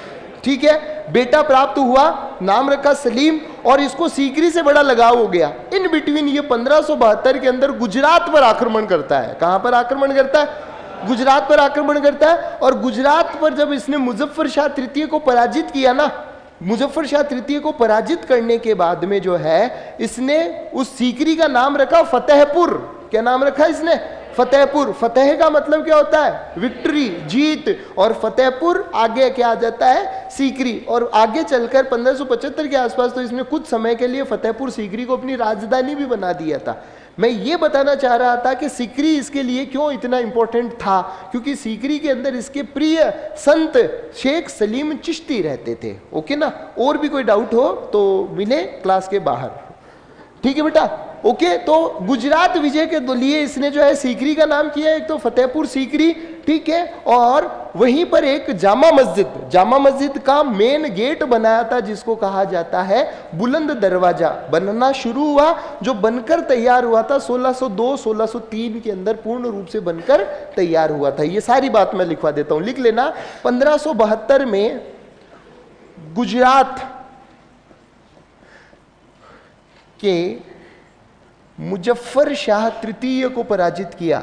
ठीक है, बेटा प्राप्त हुआ, नाम रखा सलीम। और इसको सीकरी से बड़ा लगाव हो गया। इन बिटवीन ये 1572 के अंदर गुजरात पर आक्रमण करता है। कहां पर आक्रमण करता है? गुजरात पर आक्रमण करता है। और गुजरात पर जब इसने मुजफ्फर शाह तृतीय को पराजित किया ना, मुजफ्फर शाह तृतीय को पराजित करने के बाद में जो है इसने उस सीकरी का नाम रखा फतेहपुर। क्या नाम रखा इसने? फतेहपुर। फतेह का मतलब क्या होता है? विक्ट्री, जीत। और फतेहपुर आगे क्या आ जाता है? सीकरी। और आगे चलकर 1575 के आसपास तो इसने कुछ समय के लिए फतेहपुर सीकरी को अपनी राजधानी भी बना दिया था। मैं ये बताना चाह रहा था कि सीकरी इसके लिए क्यों इतना इंपॉर्टेंट था, क्योंकि सीकरी के अंदर इसके प्रिय संत शेख सलीम चिश्ती रहते थे। ओके ना? और भी कोई डाउट हो तो मिले क्लास के बाहर। ठीक है बेटा? ओके। तो गुजरात विजय के लिए इसने जो है सीकरी का नाम किया, एक तो फतेहपुर सीकरी। ठीक है। और वहीं पर एक जामा मस्जिद, जामा मस्जिद का मेन गेट बनाया था जिसको कहा जाता है बुलंद दरवाजा, बनना शुरू हुआ, जो बनकर तैयार हुआ था 1602-1603 के अंदर पूर्ण रूप से बनकर तैयार हुआ था। ये सारी बात मैं लिखवा देता हूं, लिख लेना। 1572 में गुजरात के मुजफ्फर शाह तृतीय को पराजित किया।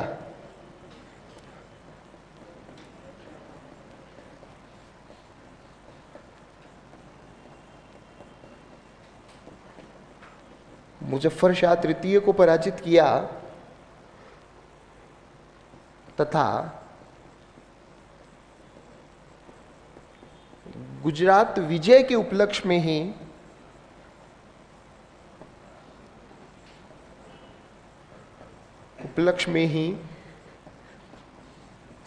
मुजफ्फर शाह तृतीय को पराजित किया तथा गुजरात विजय के उपलक्ष्य में ही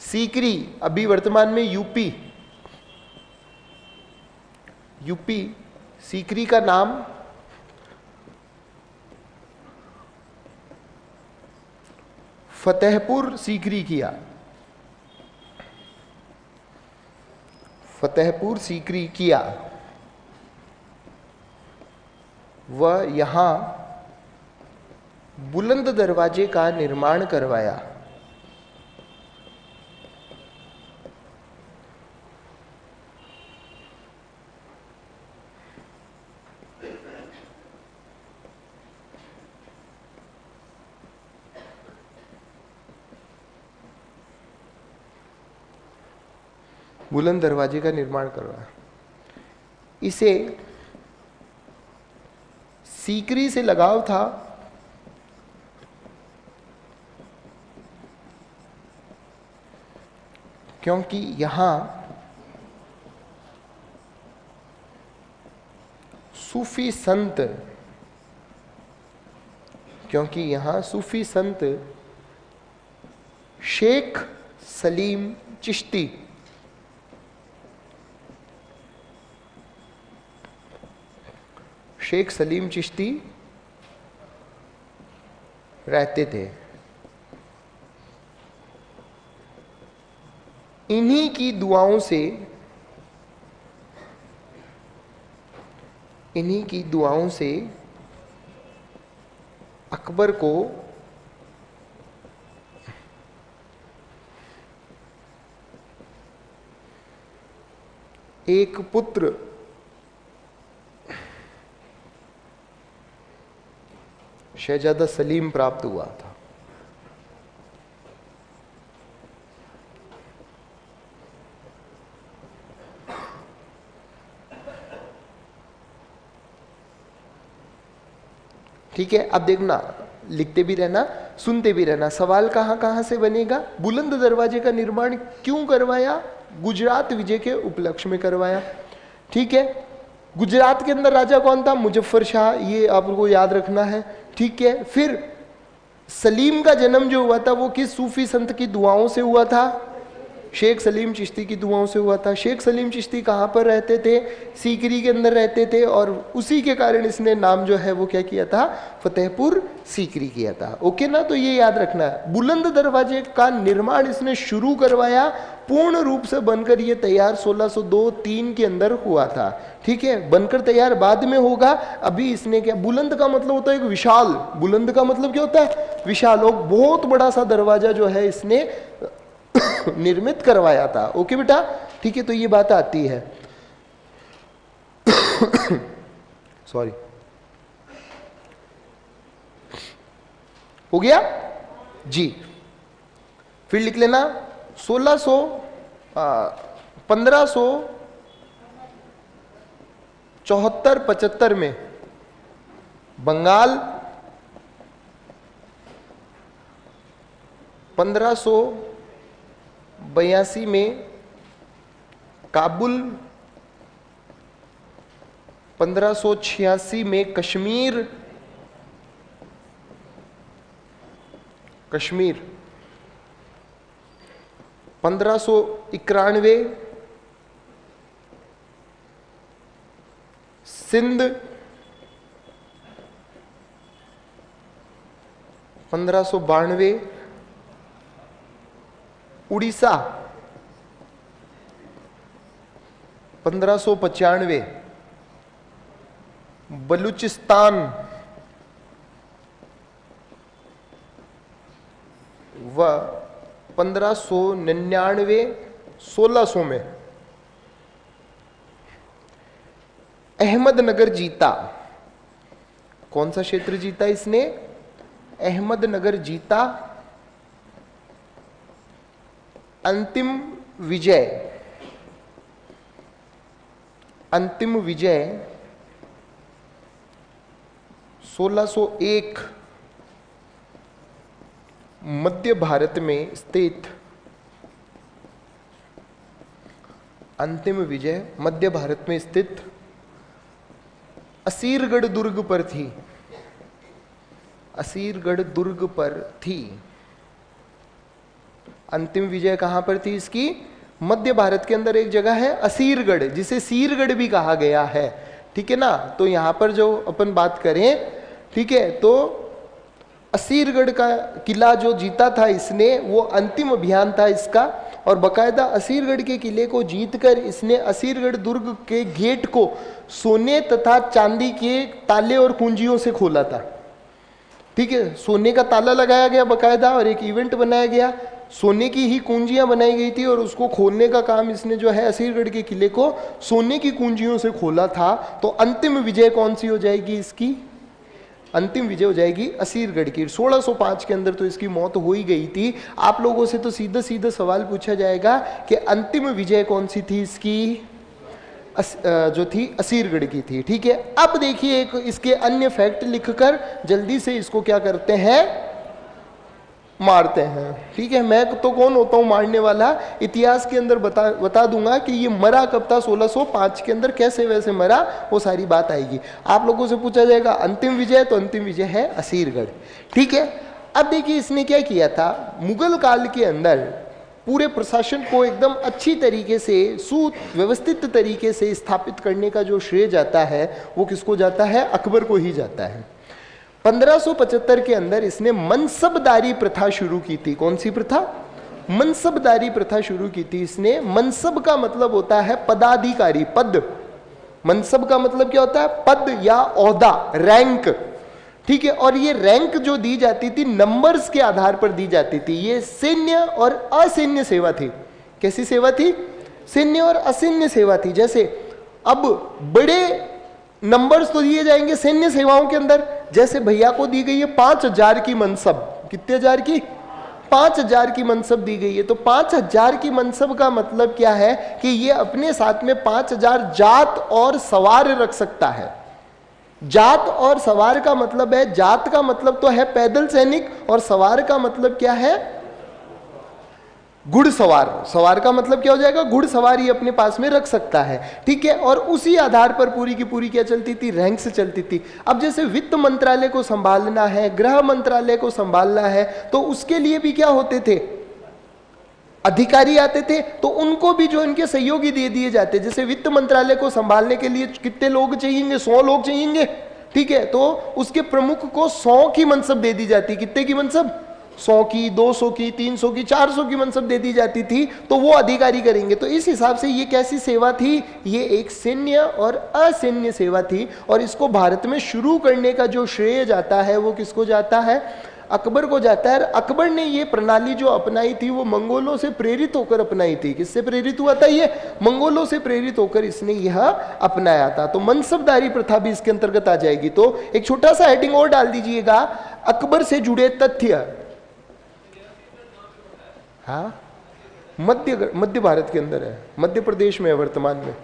सीकरी, अभी वर्तमान में यूपी सीकरी का नाम फतेहपुर सीकरी किया। फतेहपुर सीकरी किया। वह यहां बुलंद दरवाजे का निर्माण करवाया। बुलंद दरवाजे का निर्माण करवाया। इसे सीकरी से लगाव था क्योंकि यहां सूफी संत शेख सलीम चिश्ती। शेख सलीम चिश्ती रहते थे। इन्हीं की दुआओं से, इन्हीं की दुआओं से अकबर को एक पुत्र शहजादा सलीम प्राप्त हुआ था। ठीक है, अब देखना, लिखते भी रहना, सुनते भी रहना। सवाल कहां कहां से बनेगा? बुलंद दरवाजे का निर्माण क्यों करवाया? गुजरात विजय के उपलक्ष्य में करवाया। ठीक है, गुजरात के अंदर राजा कौन था? मुजफ्फर शाह, ये आपको याद रखना है। ठीक है, फिर सलीम का जन्म जो हुआ था वो किस सूफी संत की दुआओं से हुआ था? शेख सलीम चिश्ती की दुआओं से हुआ था। शेख सलीम चिश्ती कहाँ पर रहते थे? सीकरी के अंदर रहते थे, और उसी के कारण इसने नाम जो है वो क्या किया था? फतेहपुर सीकरी किया था। ओके ना, तो ये याद रखना है। बुलंद दरवाजे का निर्माण इसने शुरू करवाया, पूर्ण रूप से बनकर ये तैयार 1602-3 के अंदर हुआ था। ठीक है, बनकर तैयार बाद में होगा। अभी इसने क्या, बुलंद का मतलब होता है एक विशाल, बुलंद का मतलब क्या होता है? विशाल। और बहुत बड़ा सा दरवाजा जो है इसने निर्मित करवाया था। ओके बेटा, ठीक है, तो ये बात आती है। सॉरी, हो गया जी। फिर लिख लेना 1574-75 में बंगाल, 1582 में काबुल, 1586 में कश्मीर, 1591 सिंध, 1592 उड़ीसा, 1595 बलूचिस्तान व 1599 1600 में अहमदनगर जीता। कौन सा क्षेत्र जीता इसने? अहमदनगर जीता। अंतिम विजय, अंतिम विजय 1601 मध्य भारत में स्थित, अंतिम विजय मध्य भारत में स्थित असीरगढ़ दुर्ग पर थी। असीरगढ़ दुर्ग पर थी। अंतिम विजय कहां पर थी इसकी? मध्य भारत के अंदर एक जगह है असीरगढ़, जिसे सीरगढ़ भी कहा गया है। ठीक है ना, तो यहां पर जो अपन बात करें, ठीक है, तो असीरगढ़ का किला जो जीता था इसने, वो अंतिम अभियान था इसका। और बकायदा असीरगढ़ के किले को जीतकर इसने असीरगढ़ दुर्ग के गेट को सोने तथा चांदी के ताले और कुंजियों से खोला था। ठीक है, सोने का ताला लगाया गया बकायदा, और एक इवेंट बनाया गया, सोने की ही कुंजियां बनाई गई थी, और उसको खोलने का काम इसने जो है असीरगढ़ के किले को सोने की कुंजियों से खोला था। तो अंतिम विजय कौन सी हो जाएगी इसकी? अंतिम विजय हो जाएगी असीरगढ़ की। 1605 के अंदर तो इसकी मौत हो ही गई थी। आप लोगों से तो सीधा सीधा सवाल पूछा जाएगा कि अंतिम विजय कौन सी थी इसकी? जो थी असीरगढ़ की थी। ठीक है, अब देखिए एक इसके अन्य फैक्ट लिखकर जल्दी से इसको क्या करते हैं? मारते हैं। ठीक है, मैं तो कौन होता हूं मारने वाला? इतिहास के अंदर बता दूंगा कि ये मरा कब था, 1605 के अंदर, कैसे वैसे मरा, वो सारी बात आएगी। आप लोगों से पूछा जाएगा अंतिम विजय, तो अंतिम विजय है असीरगढ़। ठीक है, अब देखिए इसने क्या किया था मुगल काल के अंदर। पूरे प्रशासन को एकदम अच्छी तरीके से सुव्यवस्थित तरीके से स्थापित करने का जो श्रेय जाता है वो किसको जाता है? अकबर को ही जाता है। 1575 के अंदर इसने मनसबदारी प्रथा शुरू की थी। कौन सी प्रथा? मनसबदारी प्रथा शुरू की थी इसने। मनसब का मतलब होता है पदाधिकारी, पद। मनसब का मतलब क्या होता है? पद या ओहदा, रैंक, ठीक है। और ये रैंक जो दी जाती थी नंबर्स के आधार पर दी जाती थी। ये सैन्य और असैन्य सेवा थी। कैसी सेवा थी? सैन्य और असैन्य सेवा थी। जैसे अब बड़े नंबर्स तो दिए जाएंगे सैन्य सेवाओं के अंदर। जैसे भैया को दी गई है 5000 की मनसब। कितने हजार की? 5000 की मनसब दी गई है। तो 5000 की मनसब का मतलब क्या है कि ये अपने साथ में 5000 जात और सवार रख सकता है। जात और सवार का मतलब है, जात का मतलब तो है पैदल सैनिक, और सवार का मतलब क्या है? घुड़सवार। सवार का मतलब क्या हो जाएगा? घुड़सवार ही अपने पास में रख सकता है, ठीक है। और उसी आधार पर पूरी की पूरी क्या चलती थी? रैंक से चलती थी। अब जैसे वित्त मंत्रालय को संभालना है, गृह मंत्रालय को संभालना है, तो उसके लिए भी क्या होते थे? अधिकारी आते थे। तो उनको भी जो इनके सहयोगी दे दिए जाते। जैसे वित्त मंत्रालय को संभालने के लिए कितने लोग चाहिए? 100 लोग चाहिए, ठीक है। तो उसके प्रमुख को 100 की मनसब दे दी जाती। कितने की मनसब? 100 की, 200 की, 300 की, 400 की मनसब दे दी जाती थी। तो वो अधिकारी करेंगे। तो इस हिसाब से ये कैसी सेवा थी? ये एक सैन्य और असैन्य सेवा थी। और इसको भारत में शुरू करने का जो श्रेय जाता है वो किसको जाता है? अकबर को जाता है। अकबर ने ये प्रणाली जो अपनाई थी वो मंगोलों से प्रेरित होकर अपनाई थी। किससे प्रेरित हुआ था? ये मंगोलों से प्रेरित होकर इसने यह अपनाया था। तो मनसबदारी प्रथा भी इसके अंतर्गत आ जाएगी। तो एक छोटा सा हेडिंग और डाल दीजिएगा, अकबर से जुड़े तथ्य। हाँ, मध्य भारत के अंदर है, मध्य प्रदेश में है वर्तमान में।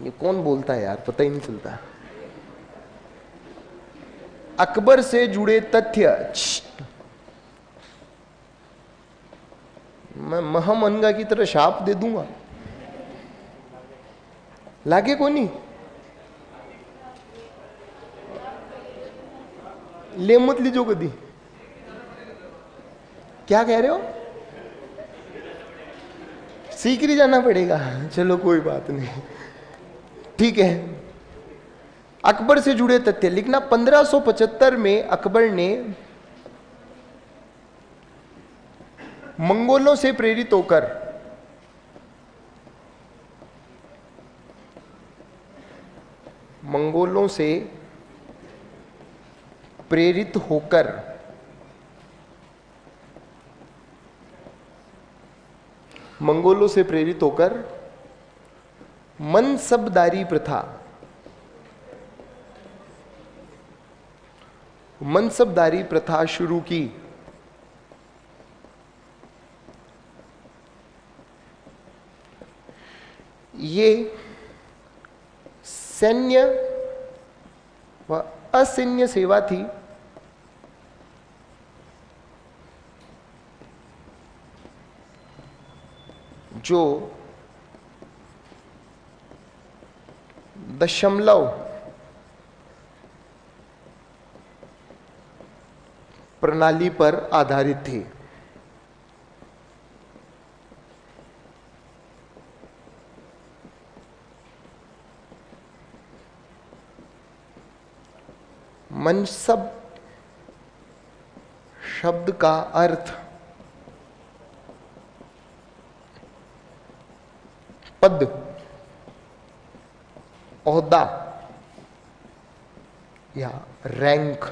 ये कौन बोलता है यार, पता ही नहीं चलता। अकबर से जुड़े तथ्य। मैं महामनगा की तरह शाप दे दूंगा, लागे को नहीं। ले मत लीजो कदी। क्या कह रहे हो? सीख ही जाना पड़ेगा। चलो कोई बात नहीं, ठीक है। अकबर से जुड़े तथ्य लिखना। 1575 में अकबर ने मंगोलों से प्रेरित होकर मनसबदारी प्रथा शुरू की। ये सैन्य व असैन्य सेवा थी। जो दशमलव प्रणाली पर आधारित थी। मनसब शब्द का अर्थ पद, ओहदा या रैंक,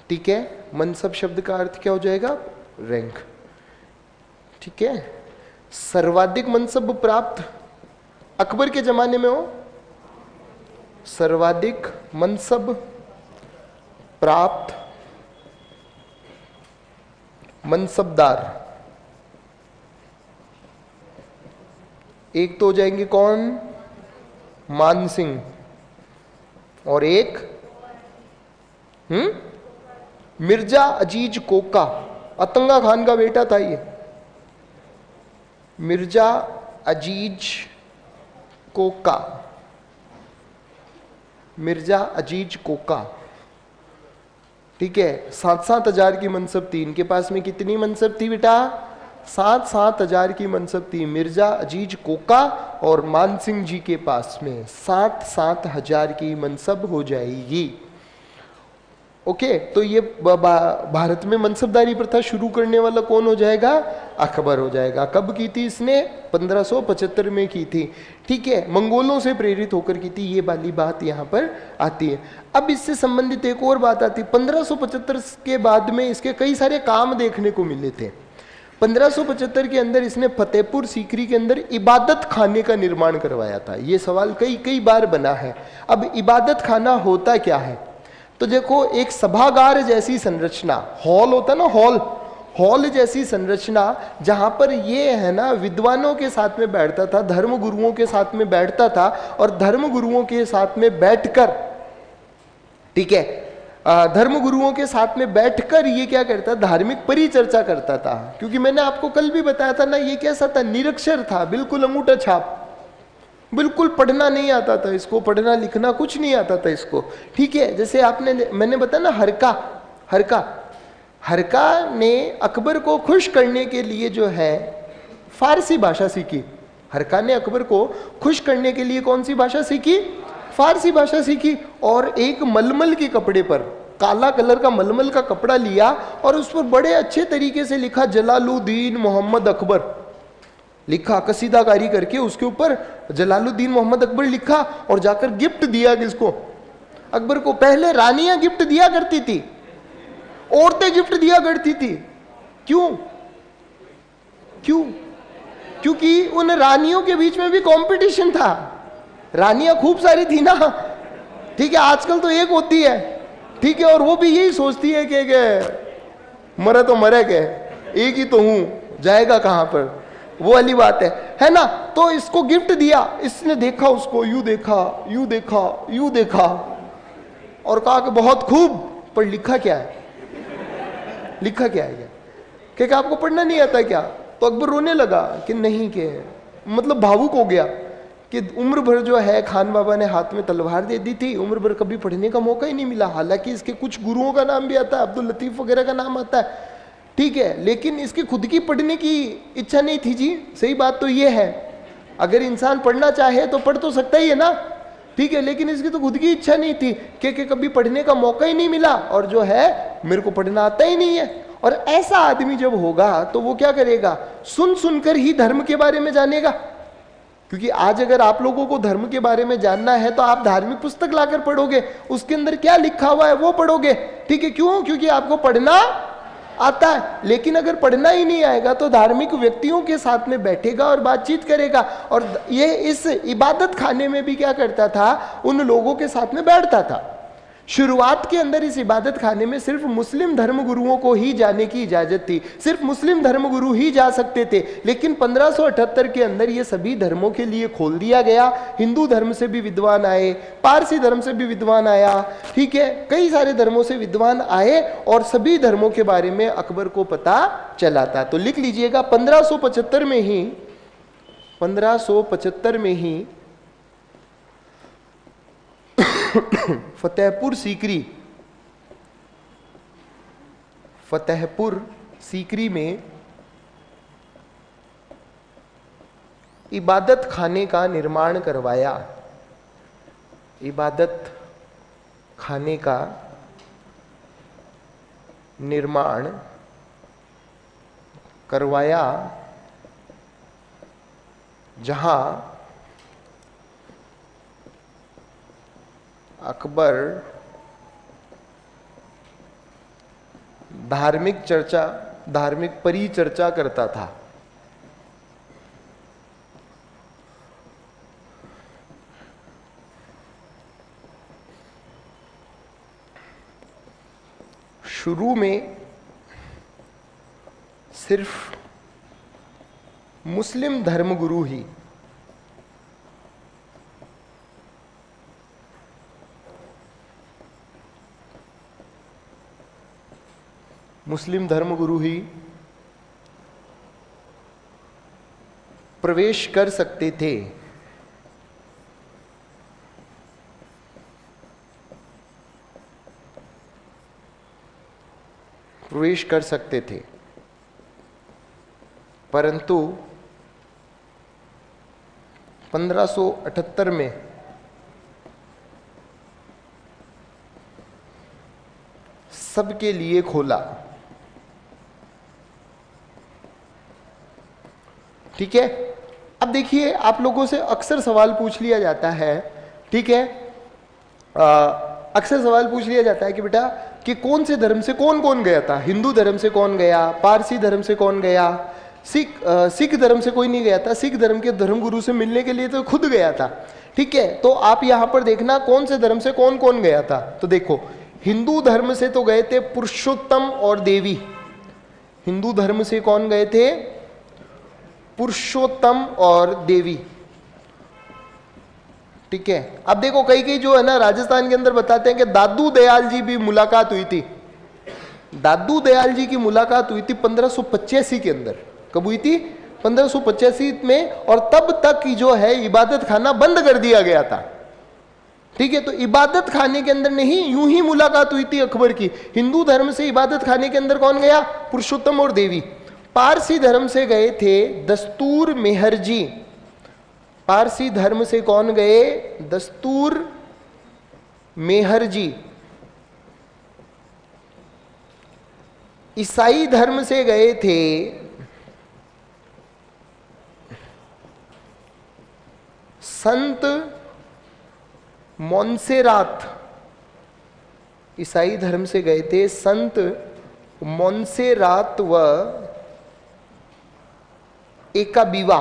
ठीक है। मनसब शब्द का अर्थ क्या हो जाएगा? रैंक, ठीक है। सर्वाधिक मनसब प्राप्त अकबर के जमाने में हो, सर्वाधिक मनसब प्राप्त मनसबदार एक तो हो जाएंगे कौन? मान सिंह, और एक मिर्जा अजीज कोका, अतंगा खान का बेटा था ये। मिर्जा अजीज कोका, मिर्जा अजीज कोका, ठीक है, 7-7 हजार की मनसब थी। इनके पास में कितनी मनसब थी बेटा? 7-7 हजार की मनसब थी। मिर्जा अजीज कोका और मान सिंह जी के पास में 7-7 हजार की मनसब हो जाएगी। ओके, तो ये भारत में मनसबदारी प्रथा शुरू करने वाला कौन हो जाएगा? अकबर हो जाएगा। कब की थी इसने? 1575 में की थी। ठीक है, मंगोलों से प्रेरित होकर की थी। ये वाली बात यहाँ पर आती है। अब इससे संबंधित एक और बात आती है। 1575 के बाद में इसके कई सारे काम देखने को मिले थे। 1575 के अंदर इसने फतेहपुर सीकरी के अंदर इबादत खाने का निर्माण करवाया था। ये सवाल कई कई बार बना है। अब इबादत खाना होता क्या है? तो देखो, एक सभागार जैसी संरचना, हॉल होता ना, हॉल जैसी संरचना, जहां पर ये है ना विद्वानों के साथ में बैठता था, धर्म गुरुओं के साथ में बैठता था, और धर्म गुरुओं के साथ में बैठकर, ठीक है, धर्म गुरुओं के साथ में बैठकर ये क्या करता? धार्मिक परिचर्चा करता था। क्योंकि मैंने आपको कल भी बताया था ना, ये कैसा था? निरक्षर था, बिल्कुल अंगूठा छाप, बिल्कुल पढ़ना नहीं आता था इसको, पढ़ना लिखना कुछ नहीं आता था इसको। ठीक है, जैसे मैंने बताया ना, हरका ने अकबर को खुश करने के लिए जो है फारसी भाषा सीखी। हरका ने अकबर को खुश करने के लिए कौन सी भाषा सीखी? फारसी भाषा सीखी। और एक मलमल के कपड़े पर, काला कलर का मलमल का कपड़ा लिया और उस पर बड़े अच्छे तरीके से लिखा जलालुद्दीन मोहम्मद अकबर, लिखा कसीदाकारी करके, उसके ऊपर जलालुद्दीन मोहम्मद अकबर लिखा और जाकर गिफ्ट दिया। किसको? अकबर को। पहले रानियां गिफ्ट दिया करती थी, औरतें गिफ्ट दिया करती थी। क्यों? क्योंकि उन रानियों के बीच में भी कंपटीशन था। रानियां खूब सारी थी ना, ठीक है, आजकल तो एक होती है, ठीक है, और वो भी यही सोचती है कि मरे तो मरे के, एक ही तो हूं, जाएगा कहां पर, वो वाली बात है ना। तो इसको गिफ्ट दिया, इसने देखा उसको, यूं देखा और कहा कि बहुत खूब, पर लिखा क्या है? क्या आपको पढ़ना नहीं आता क्या? तो अकबर रोने लगा कि नहीं, के मतलब भावुक हो गया कि उम्र भर जो है खान बाबा ने हाथ में तलवार दे दी थी, उम्र भर कभी पढ़ने का मौका ही नहीं मिला। हालांकि इसके कुछ गुरुओं का नाम भी आता है, अब्दुल लतीफ वगैरह का नाम आता है, ठीक है, लेकिन इसकी खुद की पढ़ने की इच्छा नहीं थी जी। सही बात तो ये है, अगर इंसान पढ़ना चाहे तो पढ़ तो सकता ही है ना, ठीक है, लेकिन इसकी तो खुद की इच्छा नहीं थी कि कभी पढ़ने का मौका ही नहीं मिला, और जो है मेरे को पढ़ना आता ही नहीं है। और ऐसा आदमी जब होगा तो वो क्या करेगा? सुन सुनकर ही धर्म के बारे में जानेगा। क्योंकि आज अगर आप लोगों को धर्म के बारे में जानना है तो आप धार्मिक पुस्तक लाकर पढ़ोगे, उसके अंदर क्या लिखा हुआ है वो पढ़ोगे, ठीक है। क्यों? क्योंकि आपको पढ़ना आता है। लेकिन अगर पढ़ना ही नहीं आएगा तो धार्मिक व्यक्तियों के साथ में बैठेगा और बातचीत करेगा। और ये इस इबादत खाने में भी क्या करता था? उन लोगों के साथ में बैठता था। शुरुआत के अंदर इस इबादत खाने में सिर्फ मुस्लिम धर्मगुरुओं को ही जाने की इजाजत थी, सिर्फ मुस्लिम धर्मगुरु ही जा सकते थे। लेकिन 1578 के अंदर ये सभी धर्मों के लिए खोल दिया गया। हिंदू धर्म से भी विद्वान आए, पारसी धर्म से भी विद्वान आया, ठीक है, कई सारे धर्मों से विद्वान आए और सभी धर्मों के बारे में अकबर को पता चला था। तो लिख लीजिएगा 1575 में ही फतेहपुर सीकरी में इबादत खाने का निर्माण करवाया। इबादत खाने का निर्माण करवाया जहां अकबर धार्मिक परिचर्चा करता था। शुरू में सिर्फ मुस्लिम धर्मगुरु ही प्रवेश कर सकते थे। प्रवेश कर सकते थे, परंतु 1578 में सबके लिए खोला। ठीक है, अब देखिए, आप लोगों से अक्सर सवाल पूछ लिया जाता है, ठीक है, अक्सर सवाल पूछ लिया जाता है कि बेटा कि कौन से धर्म से कौन कौन गया था, हिंदू धर्म से कौन गया, पारसी धर्म से कौन गया, सिख धर्म से कोई नहीं गया था, सिख धर्म के धर्मगुरु से मिलने के लिए तो खुद गया था। ठीक है, तो आप यहां पर देखना कौन से धर्म से कौन कौन गया था। तो देखो, हिंदू धर्म से तो गए थे पुरुषोत्तम और देवी। हिंदू धर्म से कौन गए थे? पुरुषोत्तम और देवी। ठीक है, अब देखो कई कई जो है ना राजस्थान के अंदर बताते हैं कि दादू दयाल जी भी मुलाकात हुई थी। दादू दयाल जी की मुलाकात हुई थी 1585 के अंदर। कब हुई थी? 1585 में। और तब तक की जो है इबादत खाना बंद कर दिया गया था। ठीक है, तो इबादत खाने के अंदर नहीं, यूं ही मुलाकात हुई थी अकबर की। हिंदू धर्म से इबादत खाने के अंदर कौन गया? पुरुषोत्तम और देवी। पारसी धर्म से गए थे दस्तूर मेहर जी। पारसी धर्म से कौन गए? दस्तूर मेहर जी। ईसाई धर्म से गए थे संत मोन्सेरात। ईसाई धर्म से गए थे संत मोन्सेरात व एकाबीवा।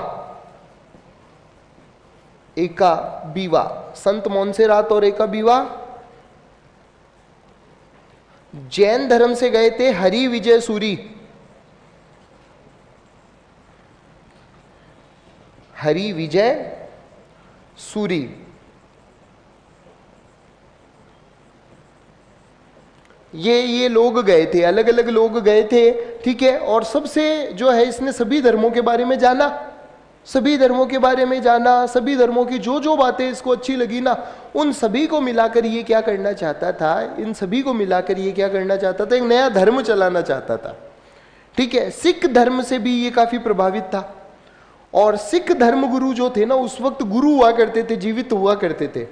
एकाबीवा, संत मोन्सेरात और एकाबीवा। जैन धर्म से गए थे हरि विजय सूरी। हरि विजय सूरी। ये लोग गए थे, अलग अलग लोग गए थे। ठीक है, और सबसे जो है इसने सभी धर्मों के बारे में जाना, सभी धर्मों के बारे में जाना, सभी धर्मों की जो जो बातें इसको अच्छी लगी ना, उन सभी को मिलाकर ये क्या करना चाहता था? इन सभी को मिलाकर ये क्या करना चाहता था? एक नया धर्म चलाना चाहता था। ठीक है, सिख धर्म से भी ये काफी प्रभावित था। और सिख धर्म गुरु जो थे ना, उस वक्त गुरु हुआ करते थे, जीवित हुआ करते थे।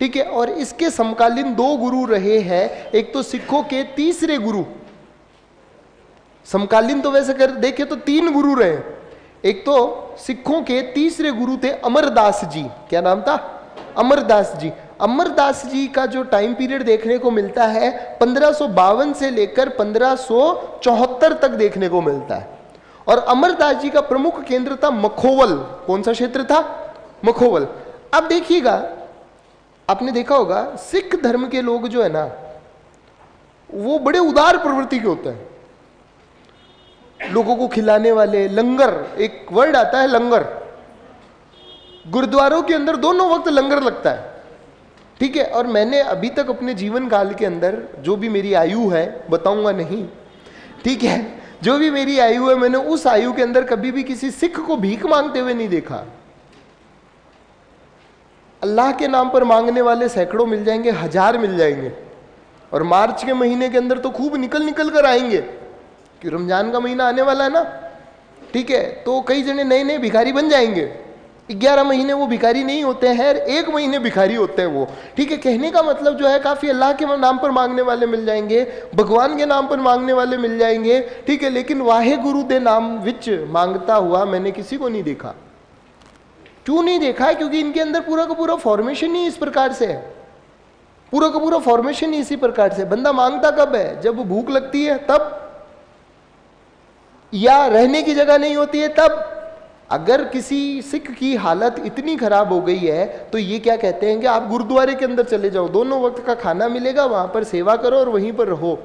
ठीक है, और इसके समकालीन दो गुरु रहे हैं। एक तो सिखों के तीसरे गुरु, समकालीन तो वैसे कर देखे तो 3 गुरु रहे। एक तो सिखों के तीसरे गुरु थे अमरदास जी। क्या नाम था? अमरदास जी। अमरदास जी का जो टाइम पीरियड देखने को मिलता है 1552 से लेकर 1574 तक देखने को मिलता है। और अमरदास जी का प्रमुख केंद्र था मखोवल। कौन सा क्षेत्र था? मखोवल। अब देखिएगा, आपने देखा होगा सिख धर्म के लोग जो है ना, वो बड़े उदार प्रवृत्ति के होते हैं, लोगों को खिलाने वाले। लंगर, एक वर्ड आता है लंगर। गुरुद्वारों के अंदर दोनों वक्त लंगर लगता है। ठीक है, और मैंने अभी तक अपने जीवन काल के अंदर, जो भी मेरी आयु है, बताऊंगा नहीं, ठीक है, जो भी मेरी आयु है, मैंने उस आयु के अंदर कभी भी किसी सिख को भीख मांगते हुए नहीं देखा। अल्लाह के नाम पर मांगने वाले सैकड़ों मिल जाएंगे, 1000 मिल जाएंगे। और मार्च के महीने के अंदर तो खूब निकल कर आएंगे कि रमजान का महीना आने वाला है ना। ठीक है, तो कई जने नए नए भिखारी बन जाएंगे। 11 महीने वो भिखारी नहीं होते हैं, 1 महीने भिखारी होते हैं वो। ठीक है, कहने का मतलब जो है काफी अल्लाह के नाम पर मांगने वाले मिल जाएंगे, भगवान के नाम पर मांगने वाले मिल जाएंगे। ठीक है, लेकिन वाहे गुरु दे नाम विच मांगता हुआ मैंने किसी को नहीं देखा। क्यों नहीं देखा? क्योंकि इनके अंदर पूरा का पूरा फॉर्मेशन ही इस प्रकार से है। पूरा का पूरा फॉर्मेशन ही इसी प्रकार से। बंदा मांगता कब है? जब भूख लगती है तब, या रहने की जगह नहीं होती है तब। अगर किसी सिख की हालत इतनी खराब हो गई है तो ये क्या कहते हैं कि आप गुरुद्वारे के अंदर चले जाओ, दोनों वक्त का खाना मिलेगा, वहां पर सेवा करो और वहीं पर रहो।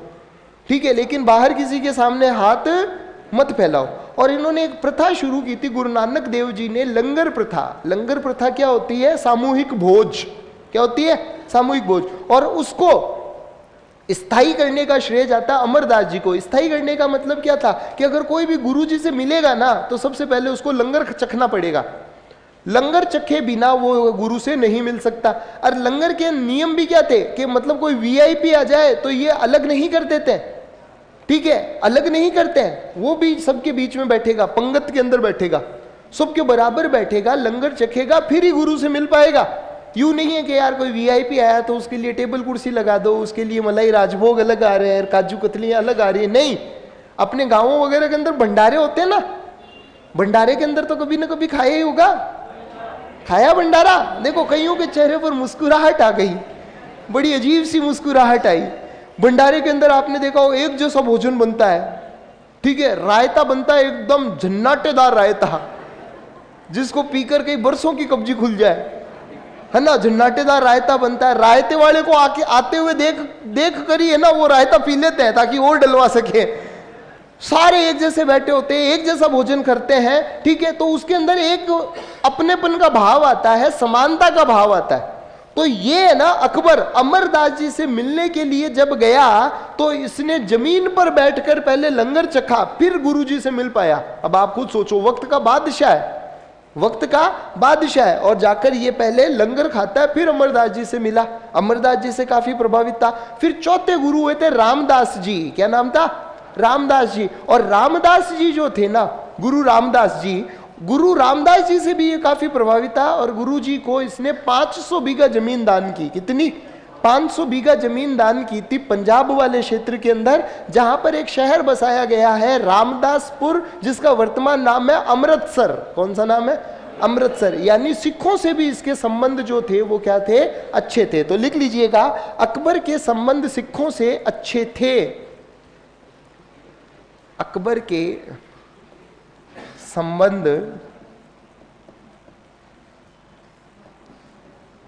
ठीक है, लेकिन बाहर किसी के सामने हाथ मत फैलाओ। और इन्होंने एक प्रथा शुरू की थी, गुरु नानक देव जी ने, लंगर प्रथा। लंगर प्रथा क्या होती है? सामूहिक भोज। क्या होती है? सामूहिक भोज। और उसको स्थायी करने का श्रेय जाता अमरदास जी को। स्थायी करने का मतलब क्या था कि अगर कोई भी गुरु जी से मिलेगा ना, तो सबसे पहले उसको लंगर चखना पड़ेगा। लंगर चखे बिना वो गुरु से नहीं मिल सकता। और लंगर के नियम भी क्या थे कि मतलब कोई वीआईपी आ जाए तो ये अलग नहीं कर देते। ठीक है, अलग नहीं करते हैं, वो भी सबके बीच में बैठेगा, पंगत के अंदर बैठेगा, सबके बराबर बैठेगा, लंगर चखेगा, फिर ही गुरु से मिल पाएगा। यूं नहीं है कि यार कोई वीआईपी आया तो उसके लिए टेबल कुर्सी लगा दो, उसके लिए मलाई राजभोग अलग आ रहे हैं, काजू कतलियां अलग आ रही है। नहीं, अपने गांवों वगैरह के अंदर भंडारे होते हैं ना, भंडारे के अंदर तो कभी ना कभी खाया ही होगा, खाया भंडारा। देखो कईयों के चेहरे पर मुस्कुराहट आ गई, बड़ी अजीब सी मुस्कुराहट आई। भंडारे के अंदर आपने देखा हो एक जैसा भोजन बनता है, ठीक है, रायता बनता है, एकदम झन्नाटेदार रायता, जिसको पीकर कई बरसों की कब्जी खुल जाए, है ना, झन्नाटेदार रायता बनता है। रायते वाले को आके आते हुए देख कर ही है ना वो रायता पी लेते हैं ताकि और डलवा सके। सारे एक जैसे बैठे होते हैं, एक जैसा भोजन करते हैं, ठीक है, तो उसके अंदर एक अपनेपन का भाव आता है, समानता का भाव आता है। तो ये है ना, अकबर अमरदास जी से मिलने के लिए जब गया तो इसने जमीन पर बैठकर पहले लंगर चखा, फिर गुरु जी से मिल पाया। अब आप खुद सोचो, वक्त का बादशाह है, वक्त का बादशाह है, और जाकर ये पहले लंगर खाता है, फिर अमरदास जी से मिला, अमरदास जी से काफी प्रभावित था। फिर चौथे गुरु हुए थे रामदास जी। क्या नाम था? रामदास जी। और रामदास जी जो थे ना, गुरु रामदास जी, गुरु रामदास जी से भी ये काफी प्रभावित था, और गुरु जी को इसने 500 बीघा जमीन दान की। कितनी? 500 बीघा जमीन दान की थी पंजाब वाले क्षेत्र के अंदर, जहां पर एक शहर बसाया गया है रामदासपुर, जिसका वर्तमान नाम है अमृतसर। कौन सा नाम है? अमृतसर। यानी सिखों से भी इसके संबंध जो थे वो क्या थे? अच्छे थे। तो लिख लीजिएगा, अकबर के संबंध सिखों से अच्छे थे। अकबर के संबंध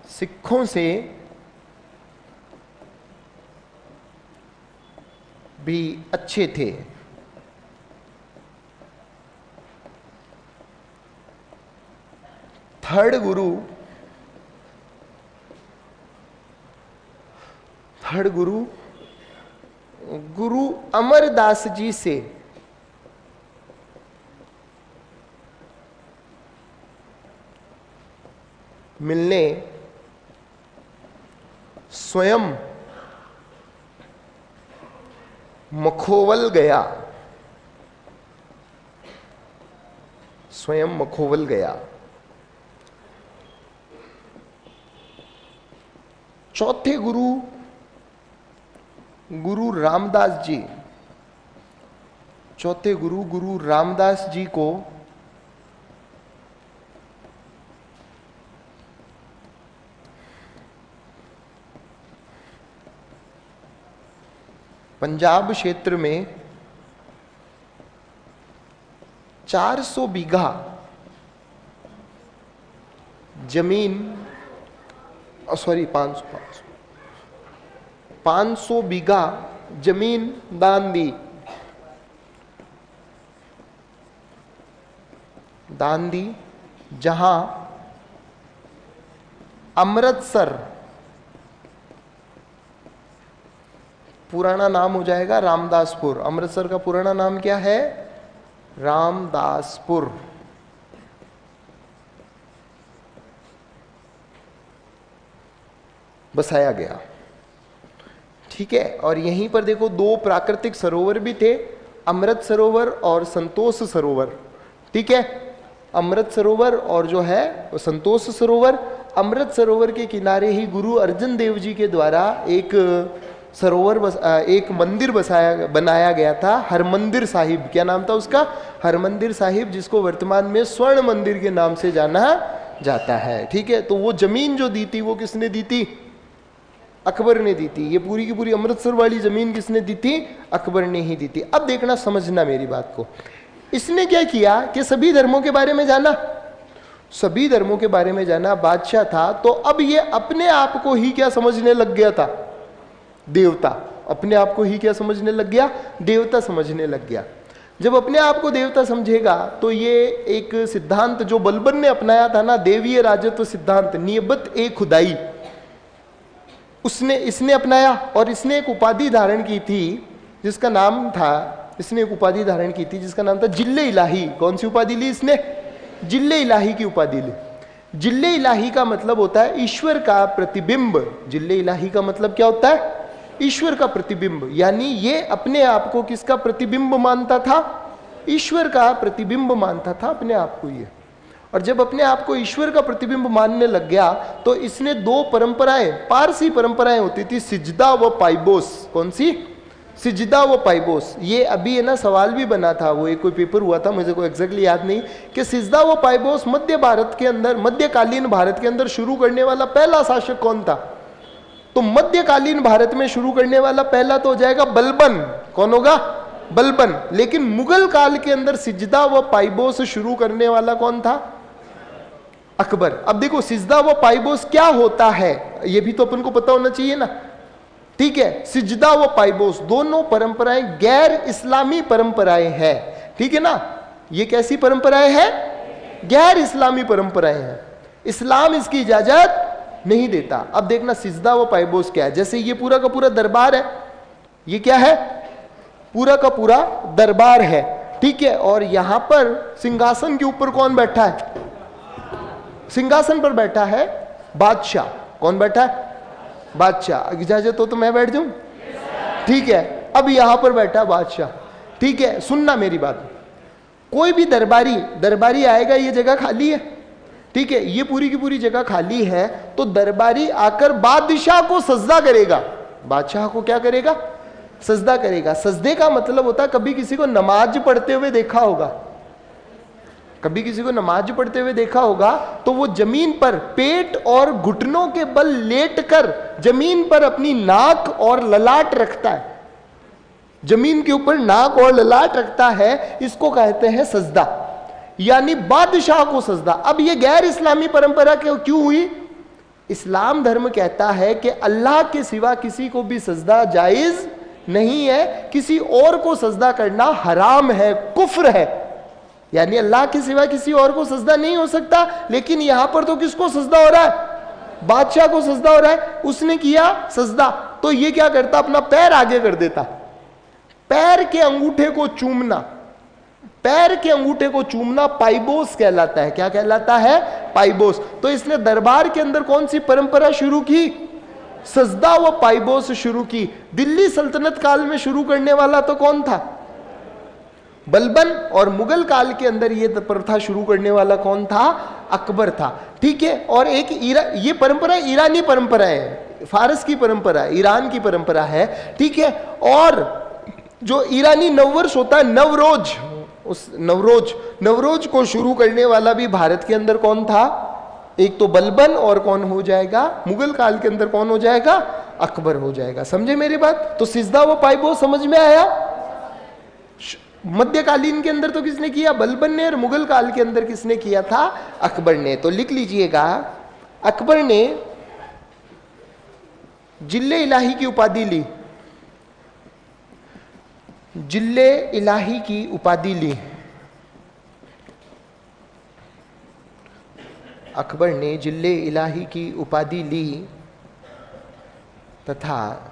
सिखों से भी अच्छे थे। थर्ड गुरु गुरु अमरदास जी से मिलने स्वयं मखोवल गया, स्वयं मखोवल गया। चौथे गुरु रामदास जी, चौथे गुरु रामदास जी को पंजाब क्षेत्र में 400 बीघा जमीन, सॉरी 500 बीघा जमीन दान दी, जहां अमृतसर पुराना नाम हो जाएगा रामदासपुर। अमृतसर का पुराना नाम क्या है? रामदासपुर। बसाया गया, ठीक है। और यहीं पर देखो 2 प्राकृतिक सरोवर भी थे, अमृत सरोवर और संतोष सरोवर, ठीक है। अमृत सरोवर और जो है संतोष सरोवर। अमृत सरोवर के किनारे ही गुरु अर्जन देव जी के द्वारा एक सरोवर एक मंदिर बनाया गया था, हरमंदिर साहिब। क्या नाम था उसका? हरमंदिर साहिब, जिसको वर्तमान में स्वर्ण मंदिर के नाम से जाना जाता है, ठीक है। तो वो जमीन जो दी थी वो किसने दी थी? अकबर ने दी थी। ये पूरी की पूरी अमृतसर वाली जमीन किसने दी थी? अकबर ने ही दी थी। अब देखना, समझना मेरी बात को। इसने क्या किया कि सभी धर्मों के बारे में जाना, सभी धर्मों के बारे में जाना, बादशाह था। तो अब ये अपने आप को ही क्या समझने लग गया था? देवता। अपने आप को ही क्या समझने लग गया? देवता समझने लग गया। जब अपने आप को देवता समझेगा तो ये एक सिद्धांत जो बलबन ने अपनाया था ना, देवीय राजत्व सिद्धांत, नियबत ए खुदाई, इसने अपनाया। और इसने एक उपाधि धारण की थी जिसका नाम था, इसने एक उपाधि धारण की थी जिसका नाम था जिल्ले इलाही। कौन सी उपाधि ली इसने? जिल्ले इलाही की उपाधि ली। जिल्ले इलाही का मतलब होता है ईश्वर का प्रतिबिंब। जिल्ले इलाही का मतलब क्या होता है? ईश्वर का प्रतिबिंब, यानी ये अपने आप को किसका प्रतिबिंब मानता था? ईश्वर का प्रतिबिंब मानता था अपने आप को ये। और जब अपने आप को ईश्वर का प्रतिबिंब मानने लग गया तो इसने दो परंपराएं, पारसी परंपराएं होती थी, सिजदा व पाइबोस। कौन सी? सिजदा व पाइबोस। ये अभी है ना, सवाल भी बना था, वो एक कोई पेपर हुआ था, मुझे को एग्जैक्टली याद नहीं, कि सिजदा व पाइबोस मध्य भारत के अंदर, मध्यकालीन भारत के अंदर शुरू करने वाला पहला शासक कौन था? तो मध्यकालीन भारत में शुरू करने वाला पहला तो हो जाएगा बलबन। कौन होगा? बलबन। लेकिन मुगल काल के अंदर सिजदा व पाइबोस शुरू करने वाला कौन था? अकबर। अब देखो सिजदा व पाइबोस क्या होता है ये भी तो अपन को पता होना चाहिए ना। ठीक है, सिजदा व पाइबोस दोनों परंपराएं गैर इस्लामी परंपराएं हैं। ठीक है ना, ये कैसी परंपराएं हैं? गैर इस्लामी परंपराएं हैं। इस्लाम इसकी इजाजत नहीं देता। अब देखना सिजदा व पाइबोस क्या है। जैसे ये पूरा का पूरा दरबार है, ये क्या है? पूरा का पूरा दरबार है। ठीक है, और यहां पर सिंहासन के ऊपर कौन बैठा है? सिंहासन पर बैठा है बादशाह। कौन बैठा है? बादशाह। इजाजत हो तो मैं बैठ जाऊं? ठीक है, अब यहां पर बैठा बादशाह। ठीक है, सुनना मेरी बात। कोई भी दरबारी आएगा, ये जगह खाली है, ठीक है, ये पूरी की पूरी जगह खाली है, तो दरबारी आकर बादशाह को सजदा करेगा। बादशाह को क्या करेगा? सजदा करेगा। सजदे का मतलब होता है, कभी किसी को नमाज पढ़ते हुए देखा होगा, कभी किसी को नमाज पढ़ते हुए देखा होगा, तो वो जमीन पर पेट और घुटनों के बल लेटकर जमीन पर अपनी नाक और ललाट रखता है। जमीन के ऊपर नाक और ललाट रखता है, इसको कहते हैं सजदा, यानी बादशाह को सजदा। अब ये गैर इस्लामी परंपरा क्यों हुई? इस्लाम धर्म कहता है कि अल्लाह के सिवा किसी को भी सजदा जायज नहीं है, किसी और को सजदा करना हराम है, कुफ्र है। यानी अल्लाह के सिवा किसी और को सजदा नहीं हो सकता। लेकिन यहां पर तो किसको सजदा हो रहा है? बादशाह को सजदा हो रहा है। उसने किया सजदा, तो ये क्या करता? अपना पैर आगे कर देता। पैर के अंगूठे को चूमना, पैर के अंगूठे को चूमना पाइबोस कहलाता है। क्या कहलाता है? पाइबोस। तो इसने दरबार के अंदर कौन सी परंपरा शुरू की? सजदा व पाइबोस शुरू की। दिल्ली सल्तनत काल में शुरू करने वाला तो कौन था? बलबन। और मुगल काल के अंदर ये प्रथा शुरू करने वाला कौन था? अकबर था। ठीक है, और एक ये परंपरा ईरानी परंपरा है, फारस की परंपरा है, ईरान की परंपरा है। ठीक है, और जो ईरानी नववर्ष होता है नवरोज, उस नवरोज को शुरू करने वाला भी भारत के अंदर कौन था? एक तो बलबन, और कौन हो जाएगा मुगल काल के अंदर? कौन हो जाएगा? अकबर हो जाएगा। समझे मेरी बात? तो सिजदा व पाइबोस समझ में आया? मध्यकालीन के अंदर तो किसने किया? बलबन ने। और मुगल काल के अंदर किसने किया था? अकबर ने। तो लिख लीजिएगा, अकबर ने जिल्ले इलाही की उपाधि ली, जिल्ले इलाही की उपाधि ली। अकबर ने जिल्ले इलाही की उपाधि ली तथा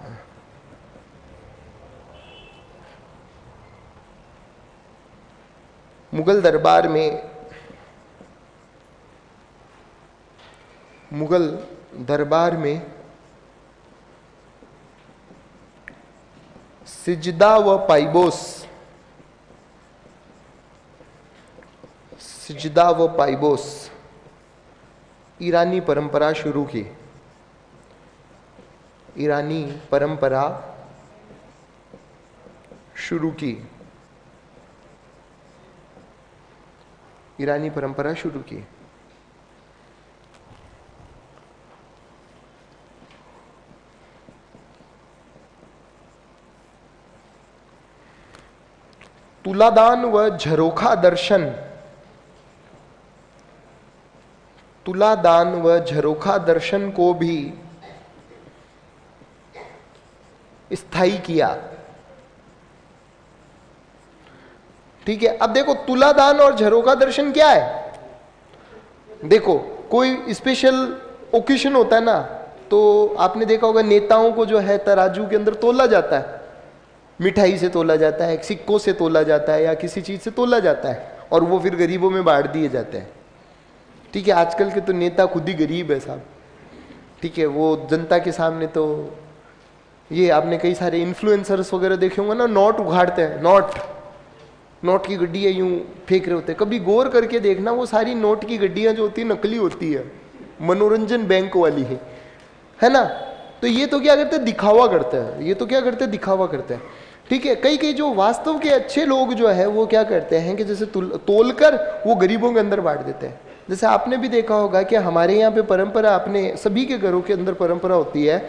मुगल दरबार में सिजदा व पाइबोस ईरानी परंपरा शुरू की। ईरानी परंपरा शुरू की। ईरानी परंपरा शुरू की। तुलादान व झरोखा दर्शन, तुलादान व झरोखा दर्शन को भी स्थायी किया। ठीक है, अब देखो तुलादान और झरोखा दर्शन क्या है? देखो कोई स्पेशल ओकेशन होता है ना, तो आपने देखा होगा नेताओं को जो है तराजू के अंदर तोला जाता है, मिठाई से तोला जाता है, सिक्कों से तोला जाता है, या किसी चीज से तोला जाता है, और वो फिर गरीबों में बांट दिए जाते हैं। ठीक है, आजकल के तो नेता खुद ही गरीब है साहब। ठीक है, वो जनता के सामने तो ये आपने कई सारे इन्फ्लुएंसर्स वगैरह देखे होंगे ना, नोट उघाड़ते हैं, नोट की गड्डियाँ यूं फेंक रहे होते हैं। कभी गौर करके देखना, वो सारी नोट की गड्डियाँ जो होती है नकली होती है, मनोरंजन बैंक वाली है ना। तो ये तो क्या करते हैं, दिखावा करते हैं, ये तो क्या करते हैं, दिखावा करते हैं। ठीक है, कई कई जो वास्तव के अच्छे लोग जो है वो क्या करते हैं कि जैसे तोल कर वो गरीबों के अंदर बांट देते हैं। जैसे आपने भी देखा होगा कि हमारे यहाँ पे परंपरा, अपने सभी के घरों के अंदर परंपरा होती है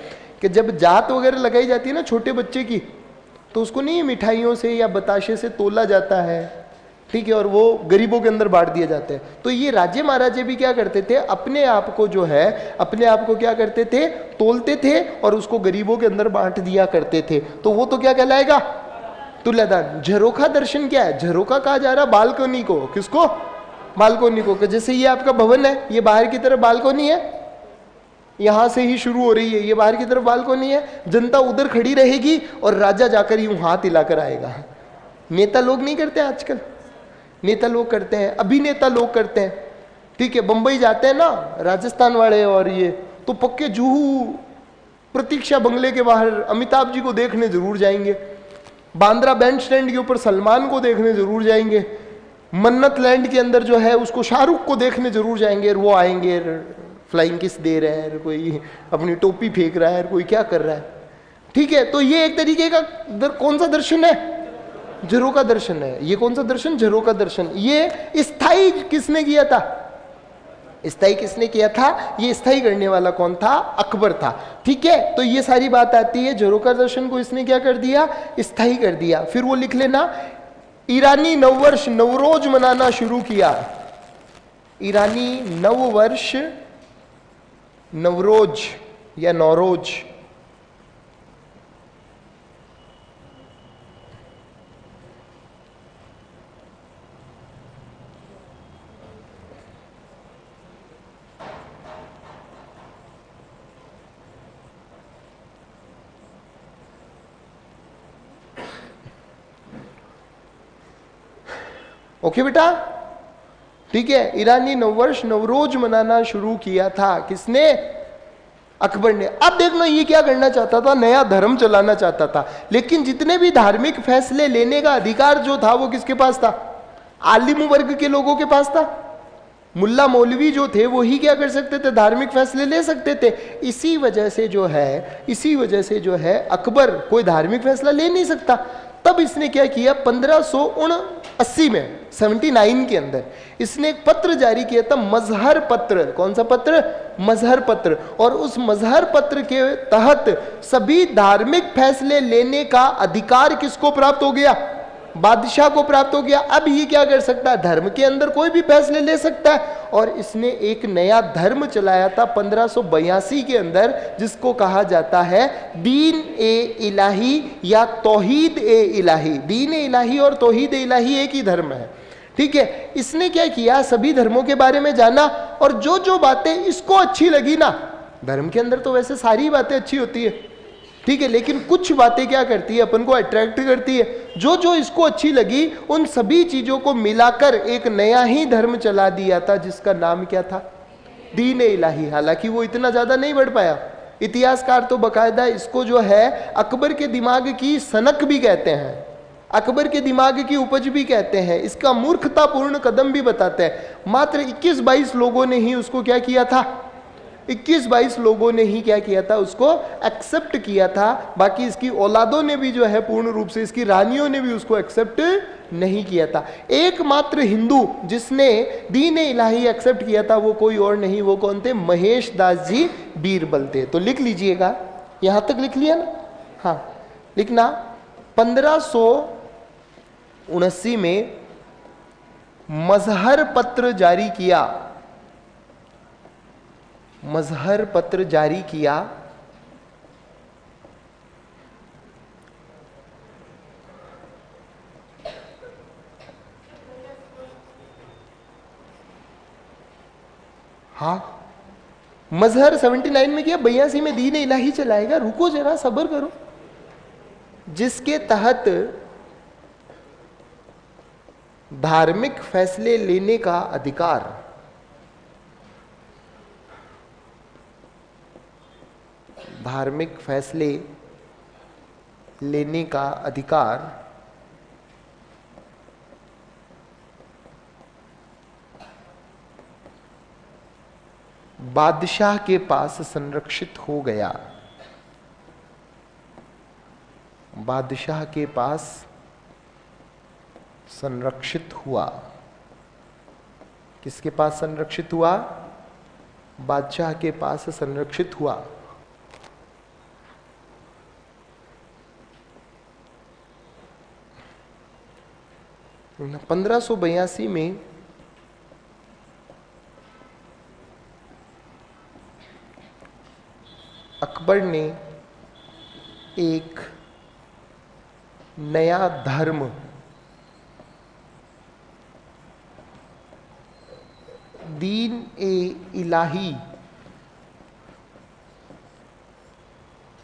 कि जब जात वगैरह लगाई जाती है ना छोटे बच्चे की, तो उसको नहीं मिठाइयों से या बताशे से तोला जाता है, ठीक है, और वो गरीबों के अंदर बांट दिए जाते हैं। तो ये राजे महाराजे भी क्या करते थे, अपने आप को जो है, अपने आप को क्या करते थे, तोलते थे और उसको गरीबों के अंदर बांट दिया करते थे। तो वो तो क्या कहलाएगा, तुल्यादान। झरोखा दर्शन क्या है, झरोखा कहा जा रहा बालकोनी को, किसको, बालकोनी को। जैसे ये आपका भवन है, ये बाहर की तरफ बालकोनी है, यहां से ही शुरू हो रही है, ये बाहर की तरफ बालकोनी है, जनता उधर खड़ी रहेगी और राजा जाकर यूं हाथ हिलाकर आएगा। नेता लोग नहीं करते आजकल, नेता लोग करते हैं, अभिनेता लोग करते हैं। ठीक है, बंबई जाते हैं ना राजस्थान वाले और ये, तो पक्के जूहू प्रतीक्षा बंगले के बाहर अमिताभ जी को देखने जरूर जाएंगे, बांद्रा बैंड स्टैंड के ऊपर सलमान को देखने जरूर जाएंगे, मन्नत लैंड के अंदर जो है उसको शाहरुख को देखने जरूर जाएंगे। वो आएंगे, फ्लाइंग किस दे रहे हैं, कोई अपनी टोपी फेंक रहा है, कोई क्या कर रहा है। ठीक है, तो ये एक तरीके का कौन सा दर्शन है, झरोखा दर्शन है। ये कौन सा दर्शन, झरोखा दर्शन। ये स्थायी किसने किया था, स्थायी किसने किया था, ये स्थायी करने वाला कौन था, अकबर था। ठीक है, तो ये सारी बात आती है, झरोखा दर्शन को इसने क्या कर दिया, स्थायी कर दिया। फिर वो लिख लेना, ईरानी नववर्ष नवरोज मनाना शुरू किया। ईरानी नववर्ष नवरोज या नौरोज, ओके बेटा, ठीक है। ईरानी नववर्ष नवरोज मनाना शुरू किया था, किसने, अकबर ने। अब देखना, ये क्या करना चाहता था, नया धर्म चलाना चाहता था। लेकिन जितने भी धार्मिक फैसले लेने का अधिकार जो था वो किसके पास था, आलिम वर्ग के लोगों के पास था। मुल्ला मौलवी जो थे वो ही क्या कर सकते थे, धार्मिक फैसले ले सकते थे। इसी वजह से जो है अकबर कोई धार्मिक फैसला ले नहीं सकता। तब इसने क्या किया, 1579 में 79 के अंदर इसने एक पत्र जारी किया था, मजहर पत्र। कौन सा पत्र, मजहर पत्र। और उस मजहर पत्र के तहत सभी धार्मिक फैसले लेने का अधिकार किसको प्राप्त हो गया, बादशाह को प्राप्त हो गया। अब ये क्या कर सकता है, धर्म के अंदर कोई भी फैसले ले सकता है। और इसने एक नया धर्म चलाया था 1582 के अंदर, जिसको कहा जाता है दीन ए इलाही या तौहीद ए इलाही। दीन ए इलाही और तौहीद ए इलाही एक ही धर्म है। ठीक है, इसने क्या किया, सभी धर्मों के बारे में जाना, और जो जो बातें इसको अच्छी लगी ना, धर्म के अंदर तो वैसे सारी बातें अच्छी होती है, ठीक है, लेकिन कुछ बातें क्या करती है, अपन को अट्रैक्ट करती है। जो जो इसको अच्छी लगी उन सभी चीजों को मिलाकर एक नया ही धर्म चला दिया था, जिसका नाम क्या था, दीन ए इलाही। हालांकि वो इतना ज्यादा नहीं बढ़ पाया। इतिहासकार तो बकायदा इसको जो है अकबर के दिमाग की सनक भी कहते हैं, अकबर के दिमाग की उपज भी कहते हैं, इसका मूर्खतापूर्ण कदम भी बताते हैं। मात्र 21-22 लोगों ने ही उसको क्या किया था, 21-22 लोगों ने ही क्या किया था, उसको एक्सेप्ट किया था। बाकी इसकी औलादों ने भी जो है पूर्ण रूप से, इसकी रानियों ने भी उसको एक्सेप्ट नहीं किया था। एकमात्र हिंदू जिसने दीन इलाही एक्सेप्ट किया था वो कोई और नहीं, वो कौन थे, महेश दास जी बीरबल थे। तो लिख लीजिएगा, यहां तक लिख लिया ना, हाँ लिखना। 1579 में मजहर पत्र जारी किया, मजहर पत्र जारी किया। हाँ, मजहर 79 में किया, 82 में दीन इलाही चलाएगा। रुको जरा, सब्र करो। जिसके तहत धार्मिक फैसले लेने का अधिकार धार्मिक फैसले लेने का अधिकार बादशाह के पास संरक्षित हो गया। बादशाह के पास संरक्षित हुआ। किसके पास संरक्षित हुआ? बादशाह के पास संरक्षित हुआ। न 1582 में अकबर ने एक नया धर्म दीन ए इलाही,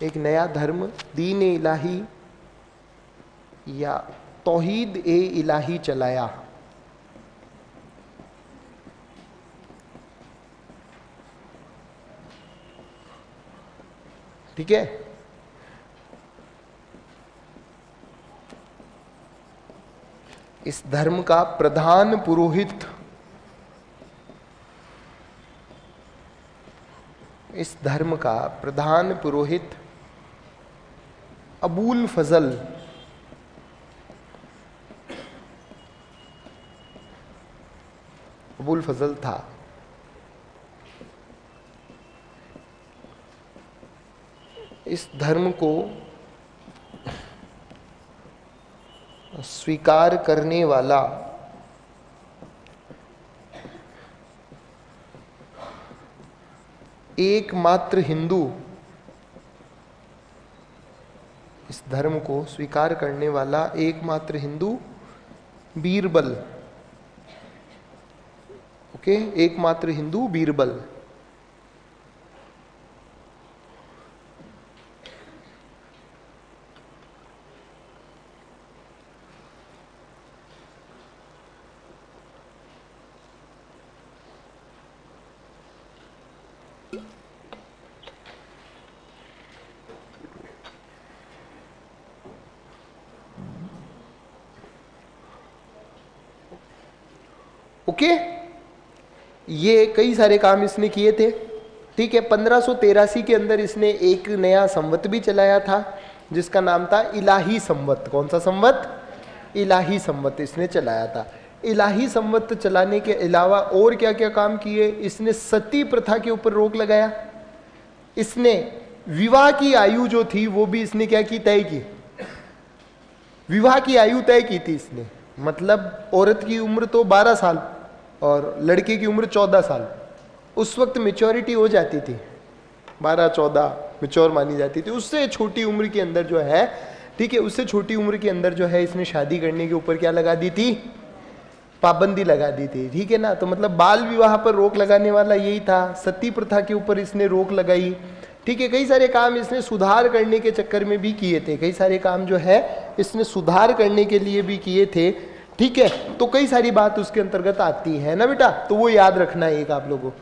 एक नया धर्म दीन ए इलाही या तौहीद ए इलाही चलाया। ठीक है, इस धर्म का प्रधान पुरोहित, इस धर्म का प्रधान पुरोहित अबुल फजल था। इस धर्म को स्वीकार करने वाला एकमात्र हिंदू, इस धर्म को स्वीकार करने वाला एकमात्र हिंदू बीरबल। ओके, एकमात्र हिंदू बीरबल। ओके, ये कई सारे काम इसने किए थे। ठीक है, 1583 के अंदर इसने एक नया संवत भी चलाया था जिसका नाम था इलाही संवत। कौन सा संवत? इलाही संवत इसने चलाया था। इलाही संवत चलाने के अलावा और क्या क्या काम किए? इसने सती प्रथा के ऊपर रोक लगाया। इसने विवाह की आयु जो थी वो भी इसने क्या की? तय की। विवाह की आयु तय की थी इसने, मतलब औरत की उम्र तो 12 साल और लड़के की उम्र 14 साल। उस वक्त मेच्योरिटी हो जाती थी, 12-14 मेच्योर मानी जाती थी। उससे छोटी उम्र के अंदर जो है, ठीक है, उससे छोटी उम्र के अंदर जो है इसने शादी करने के ऊपर क्या लगा दी थी? पाबंदी लगा दी थी। ठीक है ना, तो मतलब बाल विवाह पर रोक लगाने वाला यही था। सती प्रथा के ऊपर इसने रोक लगाई। ठीक है, कई सारे काम इसने सुधार करने के चक्कर में भी किए थे। कई सारे काम जो है इसने सुधार करने के लिए भी किए थे। ठीक है, तो कई सारी बात उसके अंतर्गत आती है ना बेटा, तो वो याद रखना है एक आप लोगों को।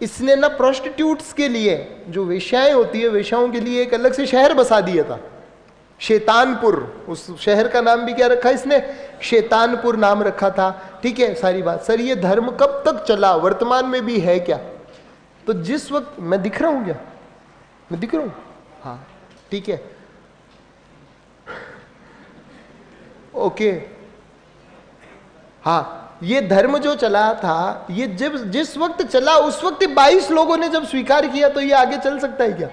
इसने ना प्रोस्टिट्यूट्स के लिए, जो वेश्याएं होती है, वेश्याओं के लिए एक अलग से शहर बसा दिया था, शैतानपुर। उस शहर का नाम भी क्या रखा इसने? शैतानपुर नाम रखा था। ठीक है, सारी बात। सर ये धर्म कब तक चला, वर्तमान में भी है क्या? तो जिस वक्त मैं दिख रहा हूं क्या? मैं दिख रहा हूं? हाँ, ठीक है, ओके। हाँ, ये धर्म जो चला था, ये जब जिस वक्त चला उस वक्त 22 लोगों ने जब स्वीकार किया, तो ये आगे चल सकता है क्या?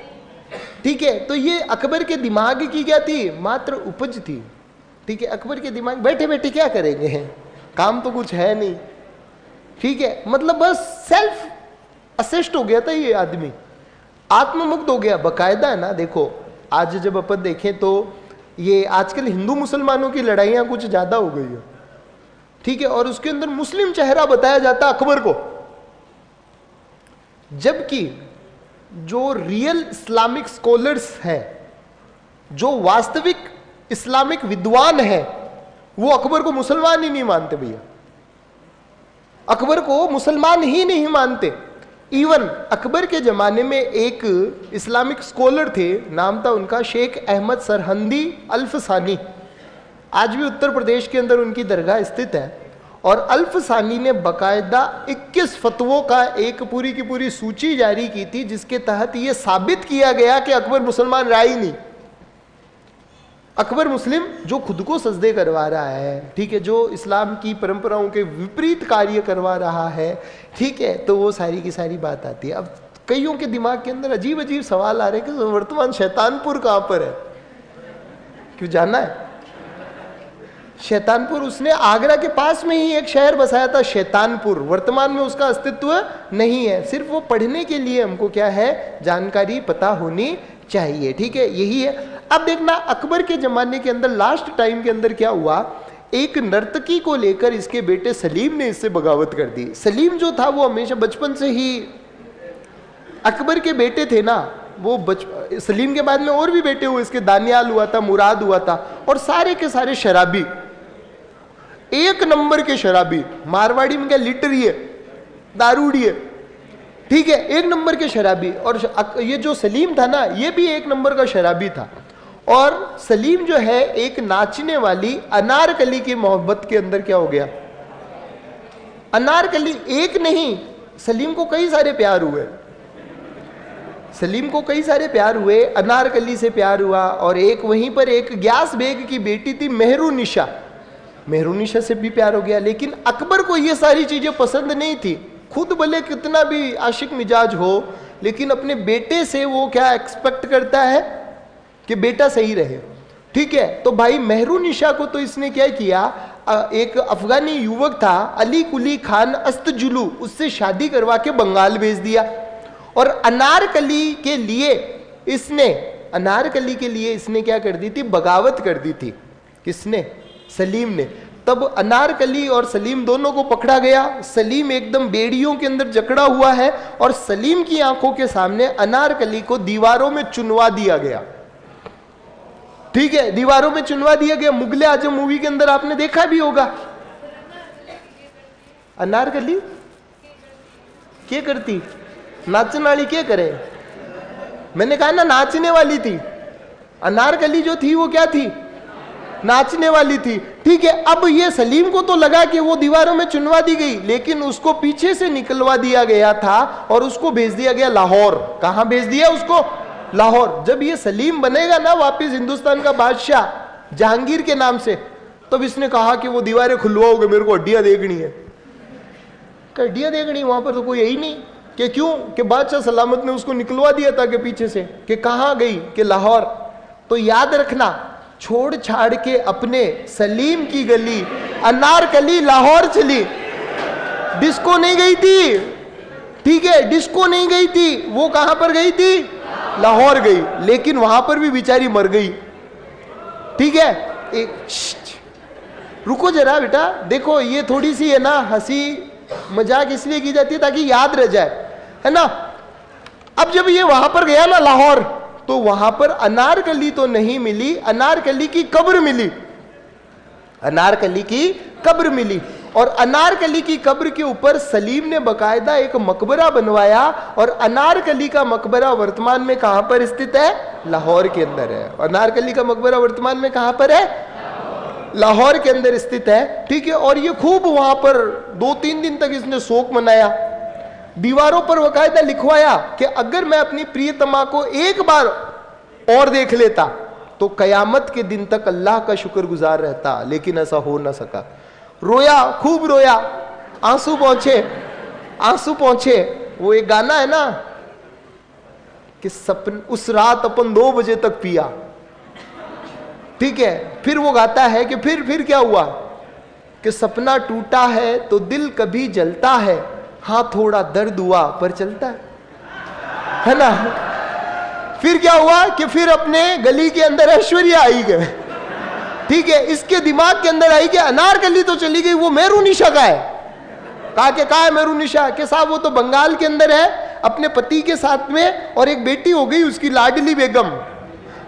ठीक है, तो ये अकबर के दिमाग की क्या थी? मात्र उपज थी। ठीक है, अकबर के दिमाग, बैठे बैठे क्या करेंगे, काम तो कुछ है नहीं। ठीक है, मतलब बस सेल्फ असिस्ट हो गया था ये आदमी, आत्ममुक्त हो गया बकायदा। है ना, देखो आज जब अपन देखें तो ये आजकल हिंदू मुसलमानों की लड़ाइयां कुछ ज्यादा हो गई है। ठीक है, और उसके अंदर मुस्लिम चेहरा बताया जाता अकबर को, जबकि जो रियल इस्लामिक स्कॉलर्स हैं, जो वास्तविक इस्लामिक विद्वान हैं, वो अकबर को मुसलमान ही नहीं मानते भैया। अकबर को मुसलमान ही नहीं मानते। इवन अकबर के जमाने में एक इस्लामिक स्कॉलर थे, नाम था उनका शेख अहमद सरहंदी अल्फसानी। आज भी उत्तर प्रदेश के अंदर उनकी दरगाह स्थित है। और अल्फसानी ने बाकायदा 21 फतवों का एक पूरी की पूरी सूची जारी की थी, जिसके तहत यह साबित किया गया कि अकबर मुसलमान रहा ही नहीं। अकबर मुस्लिम जो खुद को सजदे करवा रहा है, ठीक है, जो इस्लाम की परंपराओं के विपरीत कार्य करवा रहा है, ठीक है, तो वो सारी की सारी बात आती है। अब कईयों के दिमाग के अंदर अजीब अजीब सवाल आ रहे हैं कि वर्तमान शैतानपुर कहाँ पर है, क्यों जाना है? शैतानपुर, उसने आगरा के पास में ही एक शहर बसाया था शैतानपुर, वर्तमान में उसका अस्तित्व नहीं है। सिर्फ वो पढ़ने के लिए हमको क्या है, जानकारी पता होनी चाहिए, ठीक है, यही है। अब देखना अकबर के जमाने के अंदर लास्ट टाइम के अंदर क्या हुआ, एक नर्तकी को लेकर इसके बेटे सलीम ने इससे बगावत कर दी। सलीम जो था वो हमेशा बचपन से ही अकबर के बेटे थे ना, वो सलीम के बाद में और भी बेटे हुए इसके, दानियाल हुआ था, मुराद हुआ था, और सारे के सारे शराबी, एक नंबर के शराबी। मारवाड़ी में क्या लिटरी है, दारूड़ी है, ठीक है, एक नंबर के शराबी। और ये जो सलीम था ना, ये भी एक नंबर का शराबी था। और सलीम जो है एक नाचने वाली अनारकली की मोहब्बत के अंदर क्या हो गया, अनारकली एक नहीं, सलीम को कई सारे प्यार हुए, सलीम को कई सारे प्यार हुए, अनारकली से प्यार हुआ। और एक वहीं पर एक ग्यास बेग की बेटी थी मेहरुनिशा, मेहरुनिशा से भी प्यार हो गया। लेकिन अकबर को ये सारी चीजें पसंद नहीं थी। खुद भले कितना भी आशिक मिजाज हो, लेकिन अपने बेटे से वो क्या एक्सपेक्ट करता है कि बेटा सही रहे, ठीक है। तो भाई मेहरुनिशा को तो इसने क्या किया, एक अफगानी युवक था अली कुली खान अस्तजुलू, उससे शादी करवा के बंगाल भेज दिया। और अनारकली के लिए इसने क्या कर दी थी, बगावत कर दी थी। किसने? सलीम ने। तब अनारकली और सलीम दोनों को पकड़ा गया। सलीम एकदम बेड़ियों के अंदर जकड़ा हुआ है, और सलीम की आंखों के सामने अनारकली को दीवारों में चुनवा दिया गया, ठीक है, दीवारों में चुनवा दिया गया। मुगले आजम मूवी के अंदर आपने देखा भी होगा। अनारकली क्या करती, नाचने वाली क्या करे, मैंने कहा ना नाचने वाली थी। अनारकली जो थी वो क्या थी, नाचने वाली थी, ठीक है। अब ये सलीम को तो लगा कि वो दीवारों में चुनवा दी गई, लेकिन उसको पीछे से निकलवा दिया गया था और उसको भेज दिया गया लाहौर। कहां भेज दिया उसको? लाहौर। जब ये सलीम बनेगा ना वापिस हिंदुस्तान का बादशाह जहांगीर के नाम से, तब इसने कहा कि वो दीवारें खुलवाओगे, मेरे को हड्डियां देखनी है। हड्डियां देखनी, वहां पर तो कोई यही नहीं। कि क्यों? कि बादशाह सलामत ने उसको निकलवा दिया था कि पीछे से, कि कहां गई, कि लाहौर। तो याद रखना, छोड़ छाड़ के अपने सलीम की गली अनारकली लाहौर चली। डिस्को नहीं गई थी, ठीक है, डिस्को नहीं गई थी, वो कहां पर गई थी? लाहौर गई। लेकिन वहां पर भी बेचारी मर गई, ठीक है। रुको जरा बेटा, देखो ये थोड़ी सी है ना हंसी मजाक इसलिए की जाती है ताकि याद रह जाए, है ना। अब जब ये वहां पर गया ना लाहौर, तो वहां पर अनारकली तो नहीं मिली, अनारकली की कब्र मिली, अनारकली की कब्र मिली। और अनारकली की कब्र के ऊपर सलीम ने बकायदा एक मकबरा बनवाया, और अनारकली का मकबरा वर्तमान में कहां पर स्थित है? लाहौर के अंदर है। अनारकली का मकबरा वर्तमान में कहां पर है? लाहौर के अंदर स्थित है, ठीक है। और ये खूब वहां पर 2-3 दिन तक इसने शोक मनाया। दीवारों पर बकायदा लिखवाया कि अगर मैं अपनी प्रियतमा को एक बार और देख लेता तो कयामत के दिन तक अल्लाह का शुक्रगुजार रहता, लेकिन ऐसा हो ना सका। रोया, खूब रोया, आंसू पहुंचे। वो एक गाना है ना कि सपन उस रात अपन 2 बजे तक पिया, ठीक है। फिर वो गाता है कि फिर क्या हुआ, कि सपना टूटा है तो दिल कभी जलता है, हाँ थोड़ा दर्द हुआ पर चलता है ना। फिर क्या हुआ कि फिर अपने गली के अंदर ऐश्वर्या आई गए, ठीक है। इसके दिमाग के अंदर आई कि अनारकली तो चली गई, वो मेहरुनिशा का है। कहा है मेहरुनिशा? कि साहब वो तो बंगाल के अंदर है अपने पति के साथ में, और एक बेटी हो गई उसकी लाडली बेगम।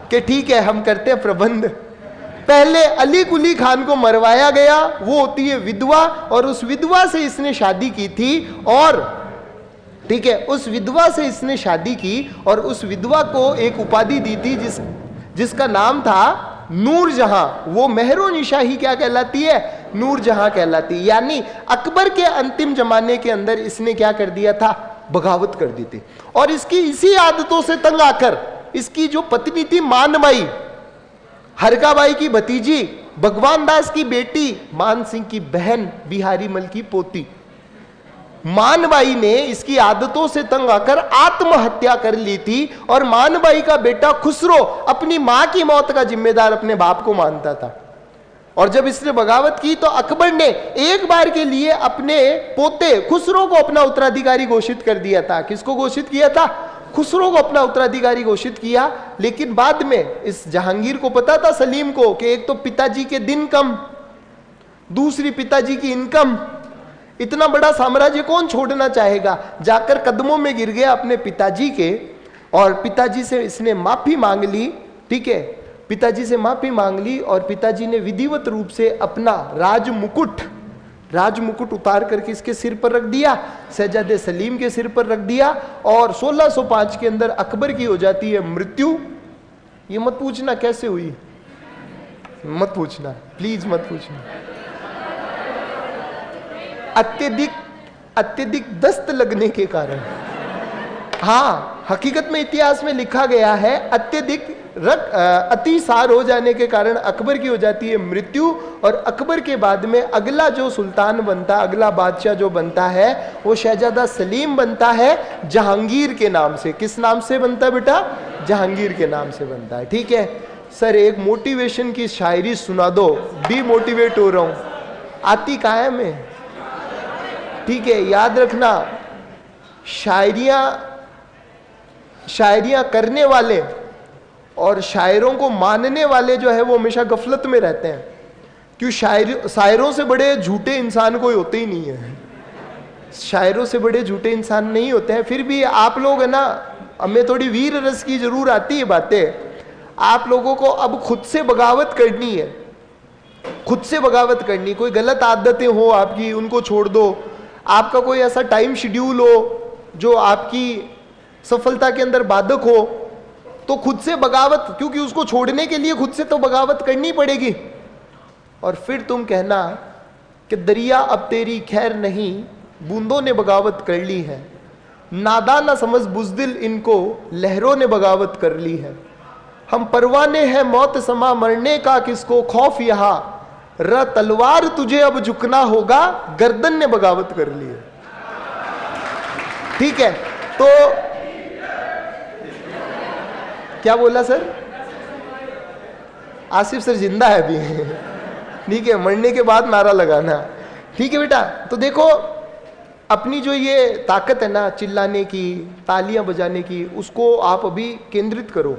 कि ठीक है हम करते हैं प्रबंध। पहले अली कुली खान को मरवाया गया, वो होती है विधवा, और उस विधवा से इसने शादी की थी। और ठीक है, उस विधवा से इसने शादी की और उस विधवा को एक उपाधि दी थी जिसका नाम था नूर जहां। वो मेहरो निशा ही क्या कहलाती है? नूर जहां कहलाती है। यानी अकबर के अंतिम जमाने के अंदर इसने क्या कर दिया था? बगावत कर दी थी। और इसकी इसी आदतों से तंग आकर इसकी जो पत्नी थी मानबाई, हरकाबाई की भतीजी, भगवान दास की बेटी, मान सिंह की बहन, बिहारी मल की पोती, मानबाई ने इसकी आदतों से तंग आकर आत्महत्या कर ली थी। और मानबाई का बेटा खुसरो अपनी मां की मौत का जिम्मेदार अपने बाप को मानता था। और जब इसने बगावत की तो अकबर ने एक बार के लिए अपने पोते खुसरो को अपना उत्तराधिकारी घोषित कर दिया था। किसको घोषित किया था? खुसरो को अपना उत्तराधिकारी घोषित किया। लेकिन बाद में इस जहांगीर को पता था, सलीम को, कि एक तो पिताजी के दिन कम, दूसरी पिताजी की इनकम, इतना बड़ा साम्राज्य कौन छोड़ना चाहेगा। जाकर कदमों में गिर गया अपने पिताजी के और पिताजी से इसने माफी मांग ली। ठीक है, पिताजी से माफी मांग ली और पिताजी ने विधिवत रूप से अपना राजमुकुट उतार करके इसके सिर पर रख दिया, शहजादे सलीम के सिर पर रख दिया। और 1605 के अंदर अकबर की हो जाती है मृत्यु। ये मत पूछना कैसे हुई, मत पूछना, प्लीज मत पूछना। अत्यधिक दस्त लगने के कारण। हाँ, हकीकत में इतिहास में लिखा गया है अत्यधिक अतिसार हो जाने के कारण अकबर की हो जाती है मृत्यु। और अकबर के बाद में अगला जो सुल्तान बनता है, अगला बादशाह जो बनता है, वो शहजादा सलीम बनता है जहांगीर के नाम से। किस नाम से बनता है बेटा? जहांगीर के नाम से बनता है। ठीक है सर, एक मोटिवेशन की शायरी सुना दो, डीमोटिवेट हो रहा हूं। आती कहाँ है मैं? ठीक है, याद रखना, शायरियां करने वाले और शायरों को मानने वाले जो है वो हमेशा गफलत में रहते हैं। क्यों? शायरों से बड़े झूठे इंसान कोई होते ही नहीं है। शायरों से बड़े झूठे इंसान नहीं होते हैं। फिर भी आप लोग है ना, हमें थोड़ी वीर रस की जरूर आती है बातें। आप लोगों को अब खुद से बगावत करनी है, खुद से बगावत करनी। कोई गलत आदतें हो आपकी, उनको छोड़ दो। आपका कोई ऐसा टाइम शेड्यूल हो जो आपकी सफलता के अंदर बाधक हो, तो खुद से बगावत, क्योंकि उसको छोड़ने के लिए खुद से तो बगावत करनी पड़ेगी। और फिर तुम कहना कि दरिया अब तेरी खैर नहीं, बूंदों ने बगावत कर ली है। नादान न समझ बुज़दिल, इनको लहरों ने बगावत कर ली है। हम परवाने हैं मौत समा, मरने का किसको खौफ यहां, र तलवार तुझे अब झुकना होगा, गर्दन ने बगावत कर ली है। ठीक है, तो क्या बोला सर? आसिफ सर जिंदा है अभी। ठीक है, मरने के बाद नारा लगाना। ठीक है बेटा, तो देखो अपनी जो ये ताकत है ना चिल्लाने की, तालियां बजाने की, उसको आप अभी केंद्रित करो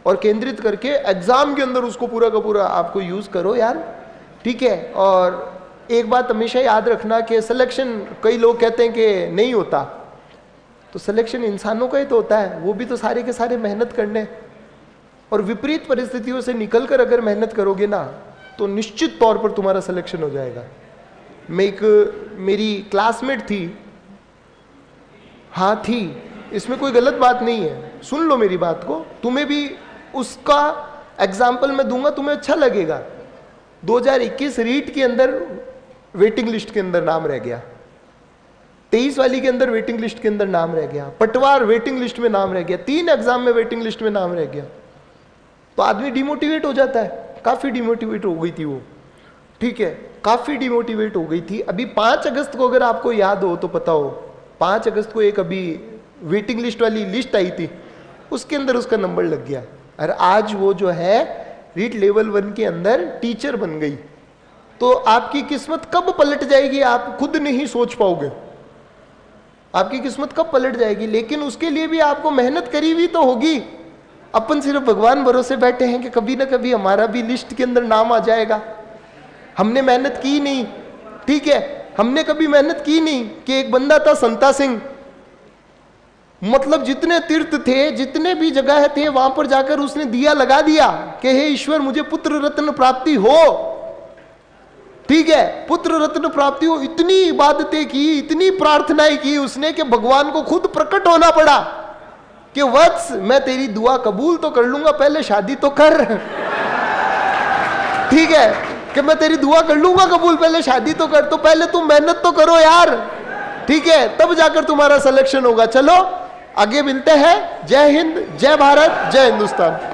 और केंद्रित करके एग्जाम के अंदर उसको पूरा का पूरा आपको यूज करो यार। ठीक है, और एक बात हमेशा याद रखना कि सिलेक्शन, कई लोग कहते हैं कि नहीं होता, तो सिलेक्शन इंसानों का ही तो होता है, वो भी तो सारे के सारे मेहनत करने। और विपरीत परिस्थितियों से निकलकर अगर मेहनत करोगे ना तो निश्चित तौर पर तुम्हारा सिलेक्शन हो जाएगा। मेरी क्लासमेट थी, हाँ थी, इसमें कोई गलत बात नहीं है, सुन लो मेरी बात को, तुम्हें भी उसका एग्जाम्पल मैं दूंगा, तुम्हें अच्छा लगेगा। 2021 रीट के अंदर वेटिंग लिस्ट के अंदर नाम रह गया, 23 वाली के अंदर वेटिंग लिस्ट के अंदर नाम रह गया, पटवार वेटिंग लिस्ट में नाम रह गया, 3 एग्जाम में वेटिंग लिस्ट में नाम रह गया। तो आदमी डिमोटिवेट हो जाता है। काफी डिमोटिवेट हो गई थी वो। ठीक है, काफी डिमोटिवेट हो गई थी। अभी 5 अगस्त को अगर आपको याद हो तो पता हो, 5 अगस्त को एक अभी वेटिंग लिस्ट वाली लिस्ट आई थी, उसके अंदर उसका नंबर लग गया। और आज वो जो है रीट लेवल 1 के अंदर टीचर बन गई। तो आपकी किस्मत कब पलट जाएगी आप खुद नहीं सोच पाओगे, आपकी किस्मत कब पलट जाएगी। लेकिन उसके लिए भी आपको मेहनत करी हुई तो होगी। अपन सिर्फ भगवान भरोसे बैठे हैं कि कभी ना कभी हमारा भी लिस्ट के अंदर नाम आ जाएगा। हमने मेहनत की नहीं। ठीक है, हमने कभी मेहनत की नहीं। कि एक बंदा था संता सिंह, मतलब जितने तीर्थ थे, जितने भी जगह थे, वहां पर जाकर उसने दिया लगा दिया कि हे ईश्वर मुझे पुत्र रत्न प्राप्ति हो। ठीक है, पुत्र रत्न प्राप्ति हो, इतनी इबादतें की, इतनी प्रार्थनाएं की उसने कि भगवान को खुद प्रकट होना पड़ा कि वत्स मैं तेरी दुआ कबूल तो कर लूंगा, पहले शादी तो कर। ठीक है कि मैं तेरी दुआ कर लूंगा कबूल, पहले शादी तो कर, तो पहले तुम मेहनत तो करो यार, ठीक है, तब जाकर तुम्हारा सिलेक्शन होगा। चलो आगे मिलते हैं। जय हिंद, जय भारत, जय हिंदुस्तान।